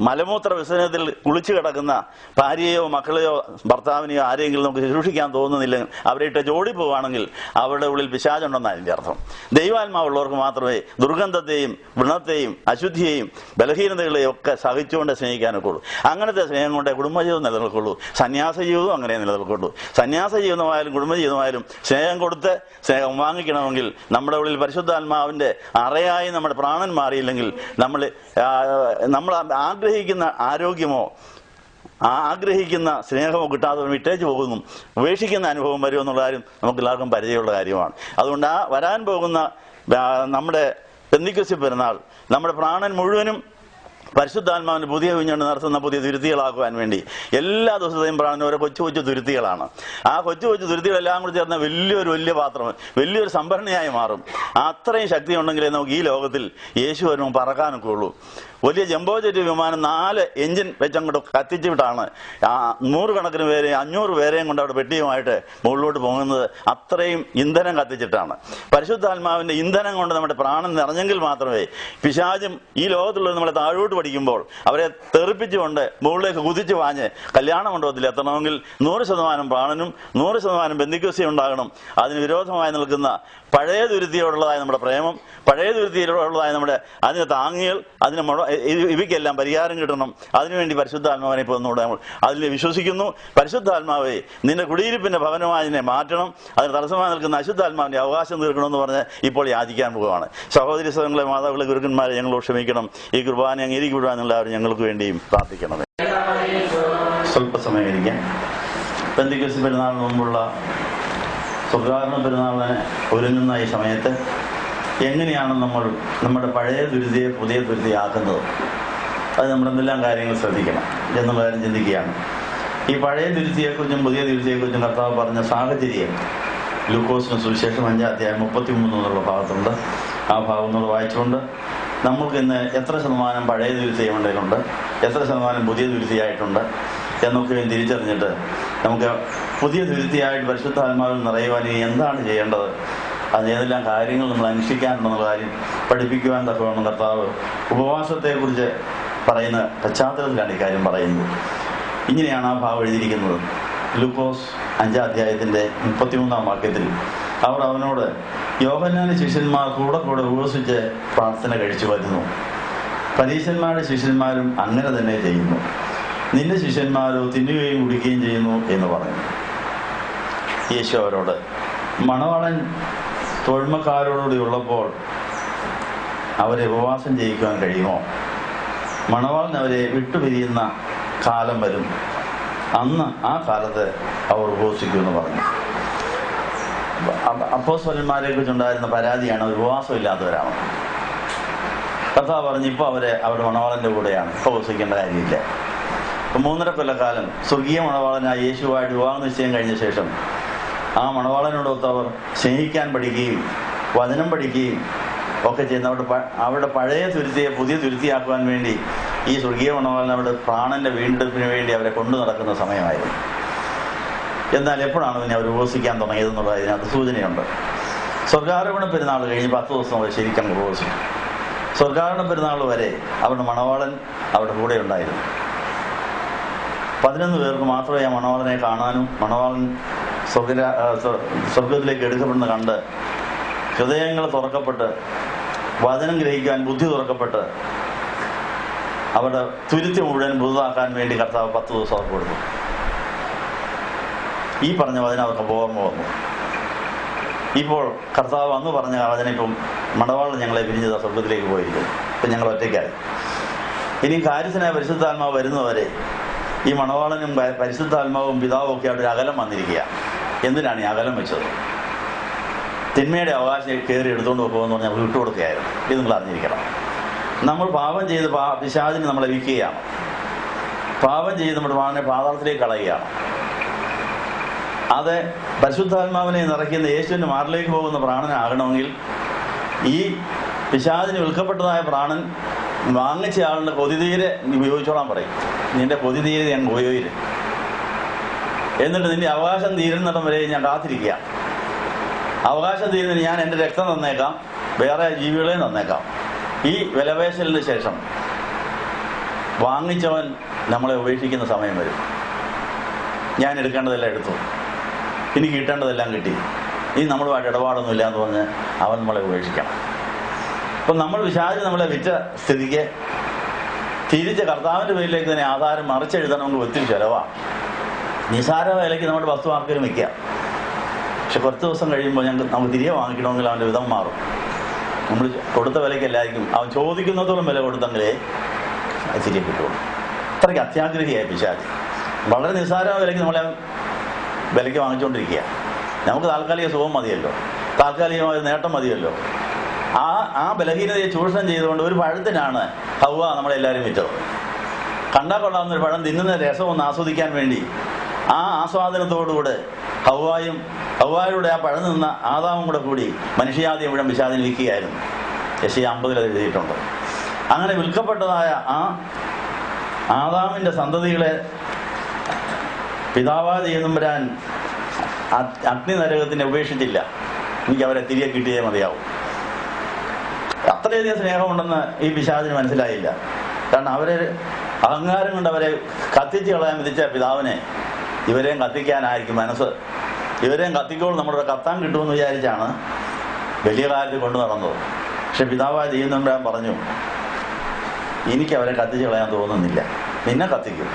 മലമൂത്ര വിസർജനത്തിൽ കുളിച്ചു കിടക്കുന്ന ഭാര്യയോ മക്കളെയോ ഭർത്താവിനെയോ ആരെങ്കിലും നമുക്ക് ശുശ്രൂഷിക്കാൻ തോന്നുന്നില്ല, അവരെ ഇട്ട് ജോടി പോവുകയാണെങ്കിൽ അവരുടെ ഉള്ളിൽ പിശാചുണ്ടെന്നാണ് അതിൻ്റെ അർത്ഥം. ദൈവാത്മാവുള്ളവർക്ക് മാത്രമേ ദുർഗന്ധത്തെയും വ്രണത്തെയും അശുദ്ധിയെയും ബലഹീനതകളെയും ഒക്കെ സഹിച്ചുകൊണ്ട് സ്നേഹിക്കാനൊക്കെ ഉള്ളൂ. അങ്ങനത്തെ സ്നേഹം കൊണ്ടേ കുടുംബജീവിതം നിലനിൽക്കുള്ളൂ. സന്യാസ ജീവിതവും അങ്ങനെ നിലനിൽക്കുള്ളൂ. സന്യാസ ജീവിതമായാലും കുടുംബജീവിതമായാലും സ്നേഹം കൊടുത്ത് സ്നേഹം വാങ്ങിക്കണമെങ്കിൽ നമ്മുടെ ഉള്ളിൽ പരിശുദ്ധാത്മാവിൻ്റെ അറയായി നമ്മുടെ പ്രാണൻ മാറിയില്ലെങ്കിൽ നമ്മൾ ആഗ്രഹിക്കുന്ന ആരോഗ്യമോ ആഗ്രഹിക്കുന്ന സ്നേഹമോ കിട്ടാതെ വിട്ടേച്ച് പോകുന്നു, ഉപേക്ഷിക്കുന്ന അനുഭവം വരുമെന്നുള്ള കാര്യം നമുക്ക് എല്ലാവർക്കും പരിചയമുള്ള കാര്യമാണ്. അതുകൊണ്ട് വരാൻ പോകുന്ന നമ്മുടെ പെന്തക്കോസ്ത് പെരുന്നാൾ നമ്മുടെ പ്രാണൻ മുഴുവനും പരിശുദ്ധാത്മാവിന് പുതിയ കുഞ്ഞുകൊണ്ട് നടത്തുന്ന പുതിയ തുരുത്തികളാക്കുവാൻ വേണ്ടി എല്ലാ ദിവസത്തെയും പ്രാണന ഓരോ കൊച്ചു കൊച്ചു തുരുത്തികളാണ്. ആ കൊച്ചു കൊച്ചു തുരുത്തികളെല്ലാം കൂടി ചേർന്ന വലിയൊരു പാത്രം, വലിയൊരു സംഭരണിയായി മാറും. അത്രയും ശക്തി ഉണ്ടെങ്കിലേ നമുക്ക് ഈ ലോകത്തിൽ യേശു വരുമ്പോൾ പറക്കാനൊക്കെ ഉള്ളൂ. വലിയ ജംബോ ജെറ്റ് വിമാനം 4 എഞ്ചിൻ വെച്ചങ്ങോട്ട് കത്തിച്ചിട്ടാണ് 100 കണക്കിന് പേരെ 500 പേരെയും കൊണ്ട് അവിടെ പെട്ടിയുമായിട്ട് മുകളിലോട്ട് പോകുന്നത്. അത്രയും ഇന്ധനം കത്തിച്ചിട്ടാണ്. പരിശുദ്ധാത്മാവിന്റെ ഇന്ധനം കൊണ്ട് നമ്മുടെ പ്രാണൻ നിറഞ്ഞെങ്കിൽ മാത്രമേ പിശാചും ഈ ലോകത്തുള്ളത് നമ്മളെ താഴോട്ട് പഠിക്കുമ്പോൾ അവരെ തെറിപ്പിച്ചുകൊണ്ട് മുകളിലേക്ക് കുതിച്ചു വാഞ്ഞ് കല്യാണ മണ്ഡപത്തിൽ എത്തണമെങ്കിൽ 100% പ്രാണനും 100% ബന്ധുക്കോസ്തും ഉണ്ടാകണം. അതിന് വിരോധമായി നിൽക്കുന്ന പഴയ തുരുത്തിയോടുള്ളതായ നമ്മുടെ പ്രേമം, പഴയ തുരുത്തിയോടുള്ളതായ നമ്മുടെ അതിന് താങ്ങികൾ, അതിന് ഇവയ്ക്കെല്ലാം പരിഹാരം കിട്ടണം. അതിനുവേണ്ടി പരിശുദ്ധാത്മാവിനെ ഇപ്പോൾ ഒന്നുകൂടെ നമ്മൾ അതിൽ വിശ്വസിക്കുന്നു. പരിശുദ്ധാത്മാവെ നിന്റെ കുടിയിരിപ്പിന്റെ ഭവനമായി മാറ്റണം, അതിന് തടസ്സമായി നിൽക്കുന്ന അശുദ്ധാത്മാവിന്റെ അവകാശം തീർക്കണമെന്ന് പറഞ്ഞ് ഇപ്പോൾ യാചിക്കാൻ പോവുകയാണ്. സഹോദരി സഹോദരങ്ങളെ, മാതാക്കളെ, ഗുരുക്കന്മാരെ ഞങ്ങളോട് ക്ഷമിക്കണം. ഈ കുർബാന അംഗീകരിക്കപ്പെടാൻ എല്ലാവരും ഞങ്ങൾക്ക് വേണ്ടിയും പ്രാർത്ഥിക്കണം. സ്വല്പസമയം ഇരിക്കാൻ. പെന്തക്കോസ്ത് പെരുന്നാളിന് മുമ്പുള്ള സുപ്രഭാത പെരുന്നാളിന് ഒരുങ്ങുന്ന ഈ സമയത്ത് എങ്ങനെയാണ് നമ്മൾ നമ്മുടെ പഴയ ദുരിതയെ പുതിയ ദുരിതയാക്കുന്നത്? അത് നമ്മൾ എന്തെല്ലാം കാര്യങ്ങൾ ശ്രദ്ധിക്കണം എന്നുള്ള കാര്യം ചിന്തിക്കുകയാണ്. ഈ പഴയ ദുരിതയെക്കുറിച്ചും പുതിയ ദുരിതയെക്കുറിച്ചും കർത്താവ് പറഞ്ഞ സാഹചര്യം ലൂക്കോസിന് സുവിശേഷം 5-ാം അധ്യായം 33 എന്നുള്ള ഭാഗത്തുണ്ട്. ആ ഭാഗം നമ്മൾ വായിച്ചുകൊണ്ട് നമ്മൾക്ക് ഇന്ന് എത്ര ശതമാനം പഴയ ദുരിതയും ഉണ്ടെങ്കിലുണ്ട്, എത്ര ശതമാനം പുതിയ ദുരിതയായിട്ടുണ്ട് എന്നൊക്കെ തിരിച്ചറിഞ്ഞിട്ട് നമുക്ക് പുതിയ ദുരിതയായിട്ട് പരിശുദ്ധാത്മാവിൽ നിറയുവാൻ ഇനി എന്താണ് ചെയ്യേണ്ടത്, അത് ഏതെല്ലാം കാര്യങ്ങൾ നമ്മൾ അനുഷ്ഠിക്കാനുണ്ടെന്നുള്ള കാര്യം പഠിപ്പിക്കുവാൻ തക്കവണ്ണം കർത്താവ് ഉപവാസത്തെക്കുറിച്ച് പറയുന്ന പശ്ചാത്തലത്തിലാണ് ഈ കാര്യം പറയുന്നത്. ഇങ്ങനെയാണ് ആ ഭാവം എഴുതിയിരിക്കുന്നത്. ലൂക്കോസ് 5-ാം അധ്യായത്തിൻ്റെ 33-ാം വാക്യത്തിൽ അവർ അവനോട്, യോഹന്നാന്റെ ശിഷ്യന്മാർ കൂടെ ഉപവസിച്ച് പ്രാർത്ഥന കഴിച്ചു വരുന്നു, പരീശന്മാരുടെ ശിഷ്യന്മാരും അങ്ങനെ തന്നെ ചെയ്യുന്നു, നിന്റെ ശിഷ്യന്മാരോ തിന്നുകയും കുടിക്കുകയും ചെയ്യുന്നു എന്ന് പറഞ്ഞു. യേശു അവരോട്, മണവാളൻ തോഴ്മക്കാരോടുകൂടി ഉള്ളപ്പോൾ അവരെ ഉപവാസം ചെയ്യിക്കുവാൻ കഴിയുമോ? മണവാളൻ അവരെ വിട്ടുപിരിയുന്ന കാലം വരും, അന്ന് ആ കാലത്ത് അവർ ഉപവസിക്കുമെന്ന് പറഞ്ഞു. അപ്പോസ്തലന്മാരെ കുറിച്ചുണ്ടായിരുന്ന പരാതിയാണ് അവർ ഉപവാസമില്ലാത്തവരാണ്. കർത്താവ് പറഞ്ഞു, ഇപ്പോൾ അവരുടെ മണവാളന്റെ കൂടെയാണ്, ഇപ്പോൾ ഉപവസിക്കേണ്ട കാര്യമില്ല. 3.5 കൊല്ലക്കാലം സ്വർഗീയ മണവാളനായ യേശുവായിട്ട് വിവാഹ നിശ്ചയം കഴിഞ്ഞ ശേഷം ആ മണവാളനോടൊത്ത് അവർ സ്നേഹിക്കാൻ പഠിക്കുകയും വചനം പഠിക്കുകയും ഒക്കെ ചെയ്യുന്ന അവരുടെ പഴയ തുരുത്തിയെ പുതിയ തുരുത്തിയാക്കുവാൻ വേണ്ടി ഈ സ്വർഗീയ മണവാളൻ അവരുടെ പ്രാണന്റെ വീണ്ടെടുപ്പിന് വേണ്ടി അവരെ കൊണ്ടു നടക്കുന്ന സമയമായിരുന്നു. എന്നാൽ എപ്പോഴാണ് പിന്നെ അവർ ഉപവസിക്കാൻ തുടങ്ങിയതെന്നുള്ള അതിനകത്ത് സൂചനയുണ്ട്. സ്വർഗാരോഹണ പെരുന്നാൾ കഴിഞ്ഞ് 10 ദിവസം അവർ ശരിക്കും ഉപവസിച്ചു. സ്വർഗാരോഹണ പെരുന്നാൾ വരെ അവരുടെ മണവാളൻ അവരുടെ കൂടെ ഉണ്ടായിരുന്നു. 11 പേർക്ക് മാത്രമേ ആ മണവാളനെ കാണാനും മണവാളൻ സ്വർഗത്തിലേക്ക് എടുക്കപ്പെടുന്ന കണ്ട് ഹൃദയങ്ങൾ തുറക്കപ്പെട്ട് വചനം ഗ്രഹിക്കാൻ ബുദ്ധി തുറക്കപ്പെട്ട് അവരുടെ തുരുത്തി മുഴുവൻ പുതുതാക്കാൻ വേണ്ടി കർത്താവ് 10 ദിവസം അവർക്ക് കൊടുത്തു. ഈ പറഞ്ഞ വചനം അവർക്ക് ഓർമ്മ വന്നു. ഇപ്പോൾ കർത്താവ് അന്ന് പറഞ്ഞ വചനം ഇപ്പം മണവാളൻ ഞങ്ങളെ പിരിഞ്ഞത് സ്വർഗത്തിലേക്ക് പോയിരിക്കുന്നു. ഇപ്പം ഞങ്ങൾ ഒറ്റയ്ക്കായി. ഇനി കാര്യത്തിനായ പരിശുദ്ധാത്മാവ് വരുന്നവരെ ഈ മണവാളനും പരിശുദ്ധാത്മാവും പിതാവും ഒക്കെ അവിടെ ഒരു അകലം വന്നിരിക്കുക. എന്തിനാണ് ഈ അകലം വെച്ചത്? തിന്മയുടെ അവകാശം കയറി എടുത്തുകൊണ്ട് പോകുമെന്ന് പറഞ്ഞാൽ നമ്മൾ വിട്ടുകൊടുക്കുകയായിരുന്നു. ഇത് നിങ്ങൾ അറിഞ്ഞിരിക്കണം. നമ്മൾ പാപം ചെയ്ത് പിശാചിന് നമ്മളെ വിൽക്കുകയാണ്. പാപം ചെയ്ത് നമ്മുടെ പ്രാണനെ പാതാളത്തിലേക്ക് കളയുകയാണ്. അത് പരിശുദ്ധാത്മാവിനെ നിറയ്ക്കുന്ന യേശുവിൻ്റെ മാറിലേക്ക് പോകുന്ന പ്രാണനാകണമെങ്കിൽ ഈ പിശാചിന് വിൽക്കപ്പെട്ടതായ പ്രാണൻ വാങ്ങിച്ച ആളുടെ കൊതിതീരെ നീ ഉപയോഗിച്ചോളാൻ പറയും. നിന്റെ കൊതിതീരെ ഞാൻ ഉപയോഗിക്കും, എന്നിട്ട് നിന്റെ അവകാശം തീരുന്നിടം വരെ ഞാൻ കാത്തിരിക്കുക. അവകാശം തീരുന്നതിന് ഞാൻ എൻ്റെ രക്തം തന്നേക്കാം, വേറെ ജീവികളെയും തന്നേക്കാം. ഈ വിലപേശലിന് ശേഷം വാങ്ങിച്ചവൻ നമ്മളെ ഉപേക്ഷിക്കുന്ന സമയം വരും. ഞാൻ എടുക്കേണ്ടതെല്ലാം എടുത്തു, എനിക്ക് കിട്ടേണ്ടതെല്ലാം കിട്ടി, ഇനി നമ്മളുമായിട്ട് ഇടപാടൊന്നുമില്ല എന്ന് പറഞ്ഞ് അവൻ നമ്മളെ ഉപേക്ഷിക്കണം. അപ്പം നമ്മൾ വിചാരിച്ച് നമ്മളെ വിറ്റ സ്ഥിതിക്ക് തിരിച്ച് കർത്താവിൻ്റെ പേരിലേക്ക് തന്നെ ആധാരം മറിച്ചെഴുതാൻ നമുക്ക് ഒത്തിരി ചിലവാണ്. നിസാര വിലയ്ക്ക് നമ്മുടെ വസ്തു ആർക്കെങ്കിലും വയ്ക്കാം. പക്ഷെ കുറച്ച് ദിവസം കഴിയുമ്പോൾ നമുക്ക് തിരികെ വാങ്ങിക്കണമെങ്കിൽ അവൻ്റെ വിധം മാറും. നമ്മൾ കൊടുത്ത വിലയ്ക്കല്ലായിരിക്കും, അവൻ ചോദിക്കുന്നതോളം വില കൊടുത്തെങ്കിലേ അത് തിരികെ കിട്ടുള്ളൂ. അത്രയ്ക്ക് അത്യാഗ്രഹിയായ പിശാച് വളരെ നിസ്സാരമായ വിലയ്ക്ക് നമ്മളെ വിലയ്ക്ക് വാങ്ങിച്ചുകൊണ്ടിരിക്കുക. നമുക്ക് താൽക്കാലിക സുഖം മതിയല്ലോ, താൽക്കാലികമായ നേട്ടം മതിയല്ലോ. ആ ബലഹീനതയെ ചൂഷണം ചെയ്തുകൊണ്ട് ഒരു പഴത്തിനാണ് ഹവ്വ നമ്മളെല്ലാവരും വിറ്റത്. കണ്ടാൽ കൊള്ളാവുന്നൊരു പഴം തിന്നുന്ന രസം ഒന്ന് ആസ്വദിക്കാൻ വേണ്ടി ആ ആസ്വാദനത്തോടുകൂടെ ഹവ്വായുടെ ആ പഴം നിന്ന ആദാമും കൂടെ കൂടി മനുഷ്യാദ്യം ഇവിടെ പിശാചിന് വിൽക്കുകയായിരുന്നു. യെശയ്യാ 50 എഴുതിയിട്ടുണ്ട്. അങ്ങനെ വിൽക്കപ്പെട്ടതായ ആ ആദാമിൻ്റെ സന്തതികളെ പിതാവായ ദൈവതമ്പുരാൻ അഗ്നി നരകത്തിനെ ഉപേക്ഷിച്ചില്ല. എനിക്ക് അവരെ തിരികെ കിട്ടിയേ മതിയാവും. അത്രയധികം സ്നേഹമുണ്ടെന്ന് ഈ പിശാചിന് മനസ്സിലായില്ല. കാരണം അവരെ അഹങ്കാരം കൊണ്ട് അവരെ കത്തിച്ച് കളയാൻ വിധിച്ച പിതാവിനെ ഇവരെയും കത്തിക്കാനായിരിക്കും മനസ്സ്. ഇവരെയും കത്തിക്കോൾ നമ്മുടെ കത്താൻ കിട്ടുമെന്ന് വിചാരിച്ചാണ് വലിയ കാലത്ത് കൊണ്ടു നടന്നത്. പക്ഷെ പിതാവായ ദൈവതമ്പുരാൻ പറഞ്ഞു, എനിക്ക് അവരെ കത്തിച്ച് കളയാൻ തോന്നുന്നില്ല, നിന്നെ കത്തിക്കും,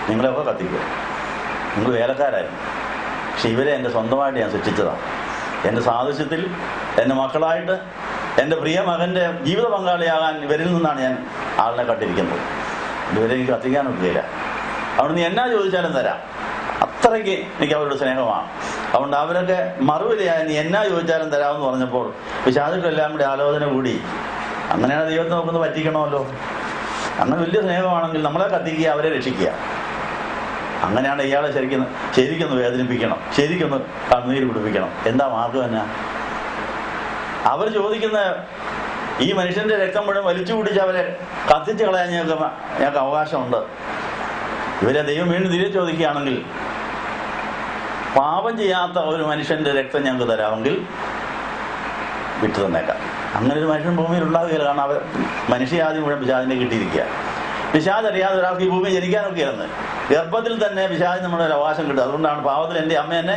നിങ്ങളെയൊക്കെ കത്തിക്കും. നിങ്ങൾ വേലക്കാരായിരുന്നു, പക്ഷെ ഇവരെ എൻ്റെ സ്വന്തമായിട്ട് ഞാൻ സൃഷ്ടിച്ചതാണ്. എൻ്റെ സാദൃശ്യത്തിൽ എൻ്റെ മക്കളായിട്ട് എൻ്റെ പ്രിയ മകൻ്റെ ജീവിത പങ്കാളിയാകാൻ ഇവരിൽ നിന്നാണ് ഞാൻ ആളിനെ കണ്ടിരിക്കുന്നത്. ഇവരെ എനിക്ക് കത്തിക്കാനൊക്കെയില്ല. അതുകൊണ്ട് നീ എന്നാ ചോദിച്ചാലും തരാം. അത്രയ്ക്ക് എനിക്ക് അവരുടെ സ്നേഹമാണ്. അതുകൊണ്ട് അവരൊക്കെ മറുപടിയായി നീ എന്നാ ചോദിച്ചാലും തരാമെന്ന് പറഞ്ഞപ്പോൾ പിശാചുക്കളെല്ലാം കൂടി ആലോചന കൂടി, അങ്ങനെയാണ് ദൈവത്തെ നോക്കുന്നത് പറ്റിക്കണമല്ലോ. അങ്ങനെ വലിയ സ്നേഹമാണെങ്കിൽ നമ്മളെ കത്തിക്കുക, അവരെ രക്ഷിക്കുക. അങ്ങനെയാണ് ഇയാളെ ശരിക്കൊന്ന് വേദനിപ്പിക്കണം, ശരിക്കൊന്ന് കണ്ണീര് പിടിപ്പിക്കണം. എന്താ മാർഗം എന്നാ? അവർ ചോദിക്കുന്ന ഈ മനുഷ്യന്റെ രക്തം മുഴുവൻ വലിച്ചു കുടിച്ച് അവരെ കത്തിച്ച് കളയാൻ ഞങ്ങൾക്ക് അവകാശമുണ്ട്. ഇവരെ ദൈവം വീണ്ടും തിരികെ ചോദിക്കുകയാണെങ്കിൽ പാപം ചെയ്യാത്ത ഒരു മനുഷ്യന്റെ രക്തം ഞങ്ങൾക്ക് തരാമെങ്കിൽ വിട്ടു തന്നേക്കാം. അങ്ങനെ ഒരു മനുഷ്യൻ ഭൂമിയിൽ ഉണ്ടാവുകയില്ല. കാരണം അവർ മനുഷ്യാദ്യം മുഴുവൻ പിശാചിനെ കിട്ടിയിരിക്കുക. പിശാച് അറിയാതെ ഒരാൾക്ക് ഈ ഭൂമി ജനിക്കാനൊക്കെയായിരുന്നു. ഗർഭത്തിൽ തന്നെ പിശാച് നമ്മുടെ ഒരു അവകാശം കിട്ടും. അതുകൊണ്ടാണ് പാവത്തിൽ എൻ്റെ അമ്മ എന്നെ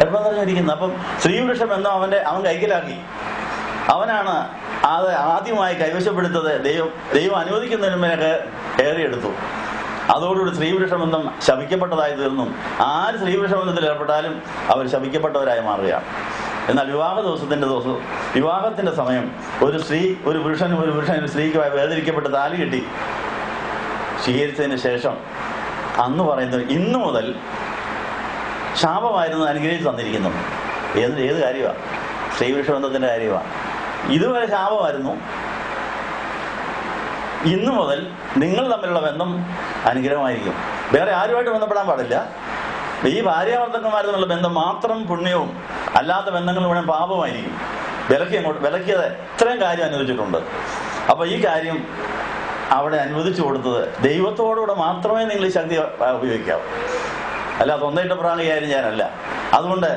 ഗർഭം തെരഞ്ഞെടുക്കുന്നത്. അപ്പം സ്ത്രീവൃക്ഷം എന്നോ അവൻ കൈക്കലാക്കി. അവനാണ് അത് ആദ്യമായി കൈവശപ്പെടുത്തത്. ദൈവം അനുവദിക്കുന്നതിന് മുമ്പേ കയറിയെടുത്തു. അതോടുകൂടി സ്ത്രീവൃക്ഷബന്ധം ശപിക്കപ്പെട്ടതായി തീർന്നു. ആര് സ്ത്രീവൃക്ഷബന്ധത്തിൽ ഏർപ്പെട്ടാലും അവർ ശപിക്കപ്പെട്ടവരായി മാറുകയാണ്. എന്നാൽ വിവാഹത്തിന്റെ സമയം ഒരു സ്ത്രീക്ക് വേദനിക്കപ്പെട്ട് താലി കെട്ടി സ്വീകരിച്ചതിന് ശേഷം അന്ന് പറയുന്നത് ഇന്നു മുതൽ ശാപമായിരുന്നു അനുഗ്രഹിച്ച് തന്നിരിക്കുന്നു. ഏത് കാര്യമാണ്? സ്ത്രീവൃക്ഷബന്ധത്തിന്റെ കാര്യമാണ്. ഇതുവരെ ശാപമായിരുന്നു. ഇന്നു മുതൽ നിങ്ങൾ തമ്മിലുള്ള ബന്ധം അനുഗ്രഹമായിരിക്കും. വേറെ ആരുമായിട്ട് ബന്ധപ്പെടാൻ പാടില്ല. ഈ ഭാര്യാഭർത്തക്കന്മാർ തമ്മിലുള്ള ബന്ധം മാത്രം പുണ്യവും, അല്ലാത്ത ബന്ധങ്ങൾ മുഴുവൻ പാപമായിരിക്കും. വിലക്കിയത് ഇത്രയും കാര്യം അനുവദിച്ചിട്ടുണ്ട്. അപ്പൊ ഈ കാര്യം അവിടെ അനുവദിച്ചു കൊടുത്തത് ദൈവത്തോടുകൂടെ മാത്രമേ നിങ്ങൾ ഈ ശക്തി ഉപയോഗിക്കാവൂ, അല്ല സ്വന്തമായിട്ട് പ്രാണിയായാലും ഞാനല്ല. അതുകൊണ്ട്